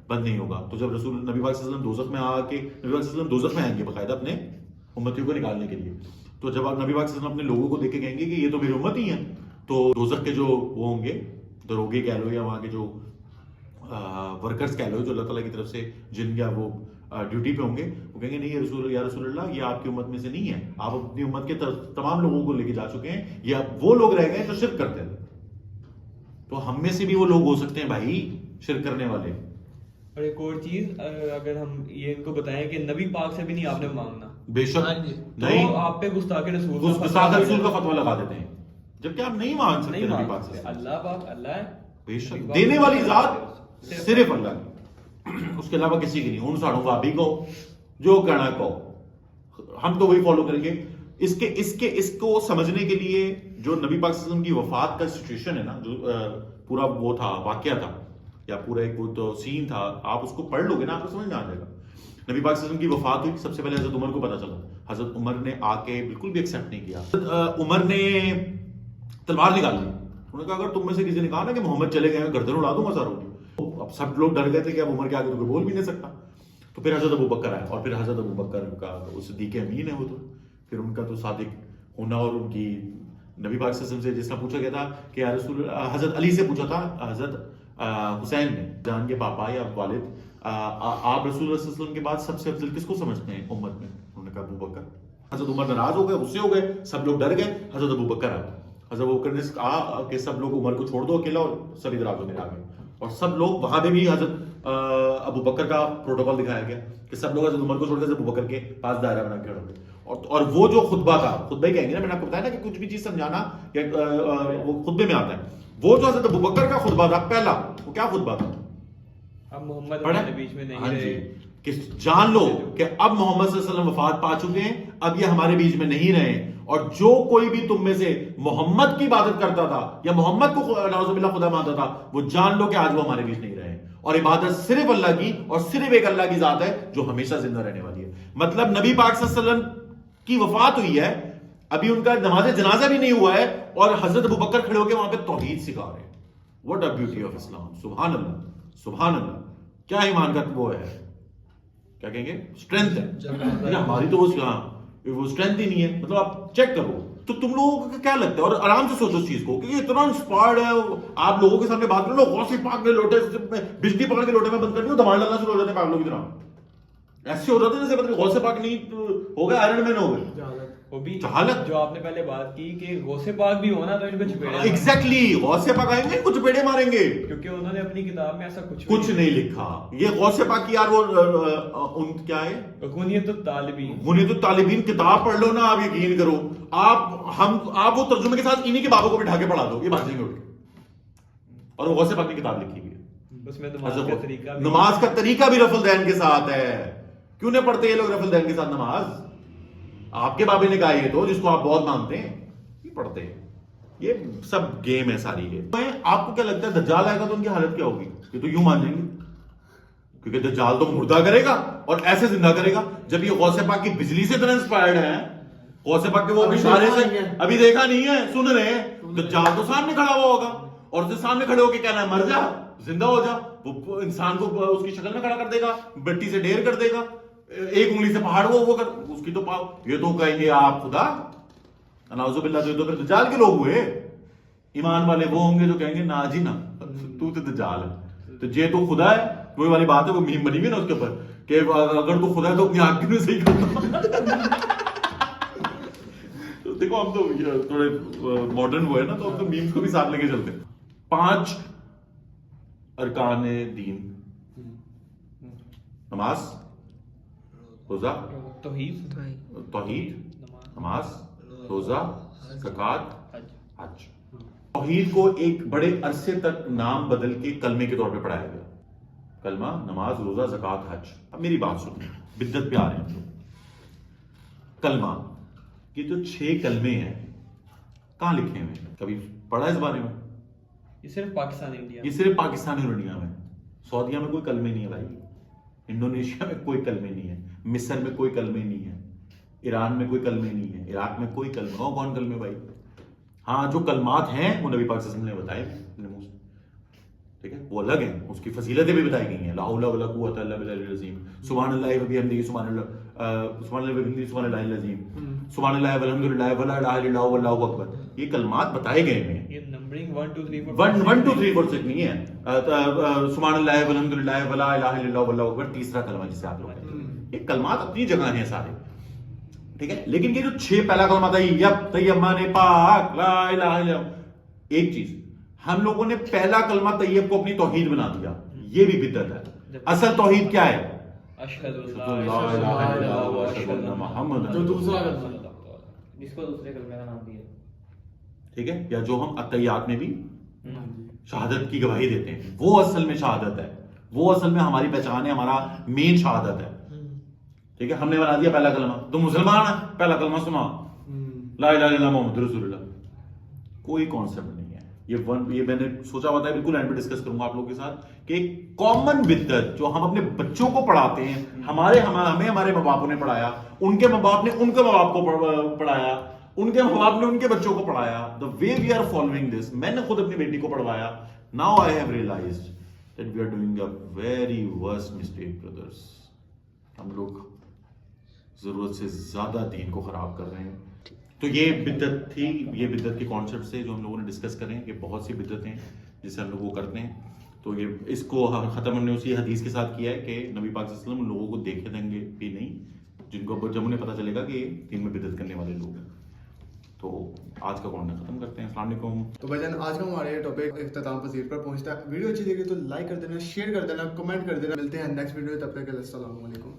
بند نہیں ہوگا. تو جب نبی پاک صلی اللہ علیہ وسلم دوزخ میں آ کے نبی پاک صلی اللہ علیہ وسلم دوزخ میں آئیں گے باقاعدہ اپنے امتیوں کو نکالنے کے لیے, تو جب آپ نبی پاک صلی اللہ علیہ وسلم اپنے لوگوں کو دیکھ کے کہیں گے کہ یہ تو میری امت ہی ہیں، تو دوزخ کے جو وہ ہوں گے دروگے کہہ لو یا وہاں کے جو ورکرز کہہ لو جو اللہ تعالیٰ کی طرف سے جن کا وہ ڈیوٹی پہ ہوں گے، وہ کہیں گے نہیں یا رسول اللہ یہ آپ کی امت میں سے نہیں ہے، آپ اپنی امت کے تمام لوگوں کو لے کے جا چکے ہیں، یا وہ لوگ رہ گئے جو شرک کرتے ہیں. تو ہم میں سے بھی وہ لوگ ہو سکتے ہیں بھائی شرک کرنے والے. اور ایک اور چیز اگر ہم یہ ان کو بتائیں کہ نبی پاک سے بھی نہیں آپ نے مانگنا، بے شک نہیں تو آپ پہ گستاخ رسول کا فتویٰ لگا دیتے ہیں، جبکہ آپ نہیں مانگ سکتے نبی پاک سے. اللہ پاک اللہ ہے، بے شک دینے والی ذات صرف اللہ کی، اس کے علاوہ کسی کی نہیں. ان ساڑھوں کا بھی کہو جو کہنا کہو، ہم تو وہی فالو کریں گے. اس کو سمجھنے کے لیے جو نبی پاک صلی اللہ علیہ وسلم کی وفات کا سچویشن ہے نا، جو پورا وہ تھا واقعہ تھا یا پورا ایک وہ تو سین تھا، آپ اس کو پڑھ لو گے نا آپ کو سمجھ میں آ جائے گا. نبی پاک صلی اللہ علیہ وسلم کی وفات ہوئی، سب سے پہلے حضرت عمر کو پتا چلا. حضرت عمر نے آ کے بالکل بھی ایکسیپٹ نہیں کیا. حضرت عمر نے تلوار نکال لی. انہوں نے کہا اگر تم میں سے کسی نے کہا نا کہ محمد چلے گئے، گردن اڑا دوں گا ساروں کی. اب سب لوگ ڈر گئے تھے کہ اب عمر کے آگے تو کوئی بول بھی نہیں سکتا. تو پھر حضرت ابوبکر آئے، اور پھر حضرت ابوبکر کا صدیق امین ہے وہ، تو پھر ان کا تو صادق ہونا، اور ان کی نبی پاک صلی اللہ علیہ وسلم سے جس کا پوچھا گیا تھا کہ یا رسول اللہ، حضرت علی سے پوچھا تھا حضرت حسین نے، جان کے پاپا یا والد، آپ رسول اللہ صلی اللہ علیہ وسلم کے بعد سب سے افضل کس کو سمجھتے ہیں امت میں؟ انہوں نے کہا ابوبکر. حضرت عمر ناراض ہو گئے، غصے ہو گئے، سب لوگ ڈر گئے. حضرت ابوبکر آئے. حضرت ابوبکر نے کہا کہ سب لوگ عمر کو چھوڑ دو اکیلا، اور سب ادھر آ میرے آگے. اور سب لوگ وہاں پہ بھی حضرت ابوبکر کا پروٹوکول دکھایا گیا کہ سب لوگ حضرت عمر کو چھوڑ کے حضرت ابوبکر کے پاس دائرہ بنا کے کھڑے ہوئے. اور وہ جو خطبہ تھا، خطبہ ہی کہیں گے نا، میں نے آپ کو بتایا نا کہ کچھ بھی چیز سمجھانا یا وہ خطبے میں آتا ہے. وہ جو حضرت ابوبکر کا خطبہ تھا پہلا، وہ کیا خطبہ تھا؟ اب محمد ہمارے بیچ میں نہیں رہے، کہ جان لو کہ اب محمد صلی اللہ علیہ وسلم وفات پا چکے ہیں، اب یہ ہمارے بیچ میں نہیں رہے. اور جو کوئی بھی تم میں سے محمد کی عبادت کرتا تھا یا محمد کو نعوذ باللہ خدا مانتا تھا، وہ جان لو کہ آج وہ ہمارے بیچ نہیں رہے. اور عبادت صرف اللہ کی، اور صرف ایک اللہ کی ذات ہے جو ہمیشہ زندہ رہنے والی ہے. مطلب نبی پاک صلی اللہ علیہ وسلم کی وفات ہوئی ہے، ابھی ان کا نماز جنازہ بھی نہیں ہوا ہے، اور حضرت ابوبکر کھڑے ہو کے وہاں پہ توحید سکھا رہے ہیں. واٹ اے بیوٹی آف اسلام. سبحان اللہ سبحان اللہ. کیا ایمان کا وہ ہے، کیا کہیں گے، اسٹرینتھ ہے. ہماری تو وہ اسٹرینتھ ہی نہیں ہے. مطلب آپ چیک کرو تو تم لوگوں کو کیا لگتا ہے، اور آرام سے سوچو اس چیز کو، کہ اتنا انسپائرڈ ہے. آپ لوگوں کے سامنے بات کرو، غوث پاک نے لوٹے بجلی پکڑ کے لوٹے میں بند کر دیا، دھماڑ ڈالنا شروع ہو جاتے ہیں پاگلوں کی طرح. ایسے ہو جاتے ہیں جیسے پتہ نہیں غوث پاک نہیں ہو گئے آئرن مین ہو گئے. وہ بھی جہالت جو آپ نے پہلے بات کی کہ غوث پاک بھی ہونا تو ان کو چپیڑے، ایگزیکٹلی غوث پاک آئیں گے کچھ چپیڑے ماریں گے، کیونکہ انہوں نے اپنی کتاب میں ایسا کچھ نہیں لکھا. یہ غوث پاک کی یار وہ ان کیا ہے، غنیت الطالبین، غنیت الطالبین کتاب پڑھ لو نا. آپ یقین کرو، آپ وہ ترجمے کے ساتھ انہی کے بابوں کو بٹھا کے پڑھا دو، یہ بھاگ جائیں گے اٹھ کے. اور وہ غوث پاک کی کتاب لکھی ہوئی ہے، اس میں نماز کا طریقہ بھی رفع الدین کے ساتھ ہے. کیوں نہیں پڑھتے یہ لوگ رفع الدین کے ساتھ نماز؟ آپ کے بابے نے کہا یہ تو، جس کو آپ بہت مانتے ہیں، نہیں پڑھتے. یہ سب گیم ہے ساری. یہ آپ کو کیا لگتا ہے دجال آئے گا تو ان کی حالت کیا ہوگی؟ یہ تو یوں مان جائیں گے، کیونکہ دجال تو مردہ کرے گا اور ایسے زندہ کرے گا. جب یہ غوث پاک کی بجلی سے اتنا انسپائرڈ ہے، غوث پاک کے وہ اشارے سے ابھی دیکھا نہیں ہے، سن رہے ہیں. دجال تو سامنے کھڑا ہوا ہوگا، اور اسے سامنے کھڑے ہو کے کہنا ہے مر جا، زندہ ہو جا. وہ انسان کو اس کی شکل میں کھڑا کر دے گا، مٹی سے ڈھیر کر دے گا، ایک انگلی سے پہاڑ وہ کر اس کی تو پاؤ. یہ تو کہیں گے آپ خدا نعوذ باللہ. تو پھر دجال کے لوگ ہوئے. ایمان والے وہ ہوں گے جو کہیں گے نا جی نا، تو دجال ہے. تو یہ تو خدا ہے، وہی والی بات ہے، وہ میم بنی ہوئی نا اس کے اوپر کہ اگر تو خدا ہے تو اپنی آنکھ میں صحیح کرتا. دیکھو ہم تو تھوڑے ماڈرن ہوئے نا، تو ہم تو میمز کو بھی ساتھ لے کے چلتے. 5 ارکان دین: نماز، روزہ، توحید، نماز، روزہ، زکوٰۃ، حج. توحید کو ایک بڑے عرصے تک نام بدل کے کلمے کے طور پہ پڑھایا گیا. کلمہ، نماز، روزہ، زکوٰۃ، حج. اب میری بات سنیں، بدعت پہ آ رہے ہیں. کلمہ، یہ جو 6 کلمے ہیں کہاں لکھے ہوئے ہیں؟ کبھی پڑھا اس بارے میں؟ یہ صرف پاکستان انڈیا، یہ صرف پاکستان اور انڈیا میں. سعودیہ میں کوئی کلمے نہیں ہے بھائی، انڈونیشیا میں کوئی کلمے نہیں ہے، مصر میں کوئی کلمے نہیں ہے، ایران میں کوئی کلمے نہیں ہے، عراق میں کوئی کلمے. کون کلمے بھائی؟ ہاں جو کلمات ہیں وہ نبی پاک صلی اللہ علیہ وسلم نے بتائے. ٹھیک ہے, وہ الگ ہیں, اس کی فضیلتیں بھی بتائی گئی ہیں, لا حول ولا قوت الا باللہ العظیم, سبحان اللہ و بحمدہ, سبحان اللہ سبحان اللہ و بحمدہ, سبحان اللہ العظیم, سبحان اللہ والحمدللہ ولا الہ الا اللہ واللہ اکبر, یہ کلمات بتائے گئے ہیں. یہ نمبرنگ 1 2 3 1 2 3 4 6 نہیں ہے, سبحان اللہ والحمدللہ ولا الہ الا اللہ واللہ اکبر تیسرا کلمہ جسے آپ لوگ کہتے ہیں. یہ کلمات اپنی جگہ ہیں سارے, ٹھیک ہے, لیکن یہ جو 6 پہلا کلمہ تھا یب طیبان پاک لا الہ الا اللہ, ایک چیز ہم لوگوں نے پہلا کلمہ طیب کو اپنی توحید بنا دیا, یہ بھی بدعت ہے. اصل توحید کیا ہے؟ اشہد لا الہ الا اللہ و اشہد ان محمد, جو دوسرا کلمہ جس کو دوسرے کلمے کا نام دیا, ٹھیک ہے, یا جو ہم التحیات میں بھی شہادت کی گواہی دیتے ہیں, وہ اصل میں شہادت ہے, وہ اصل میں ہماری پہچان ہے, ہمارا مین شہادت ہے. ٹھیک ہے, ہم نے بنا دیا پہلا کلمہ, تم مسلمان ہے, پہلا کلمہ سنا لا الہ الا اللہ محمد رسول اللہ, کوئی کانسیپٹ نہیں ہے. یہ میں نے سوچا ہوا تھا بالکل اینڈ پہ ڈسکس کروں گا آپ لوگوں کے ساتھ کہ ایک کامن بدعت جو ہم اپنے بچوں کو پڑھاتے ہیں, ہمیں ہمارے ماں باپوں نے پڑھایا, ان کے ماں باپ نے ان کے ماں باپ کو پڑھایا, ان کے ماں باپ نے ان کے بچوں کو پڑھایا. the way we are following this, میں نے خود اپنی بیٹی کو پڑھوایا. now I have realized that we are doing a very worst mistake brothers. ہم لوگ ضرورت سے زیادہ دین کو خراب کر رہے ہیں. تو یہ بدعت تھی, یہ بدعت کے کانسیپٹ سے جو ہم لوگوں نے ڈسکس کرے ہیں کہ بہت سی بدعتیں جسے ہم لوگ وہ کرتے ہیں. تو یہ اس کو ختم ہم نے اسی حدیث کے ساتھ کیا ہے کہ نبی پاک صلی اللہ علیہ وسلم لوگوں کو دیکھے دیں گے بھی نہیں جن کو جب انہیں پتہ چلے گا کہ یہ دین میں بدعت کرنے والے لوگ ہیں. تو آج کا کانٹینٹ ختم کرتے ہیں. السلام علیکم. تو بھائی جان آج کا ہمارا یہ ٹاپک اختتام پذیر پر پہنچتا ہے. ویڈیو اچھی لگی تو لائک کر دینا, شیئر کر دینا, کمنٹ کر دینا. ملتے ہیں نیکسٹ ویڈیو, تب تک کے لیے السلام علیکم.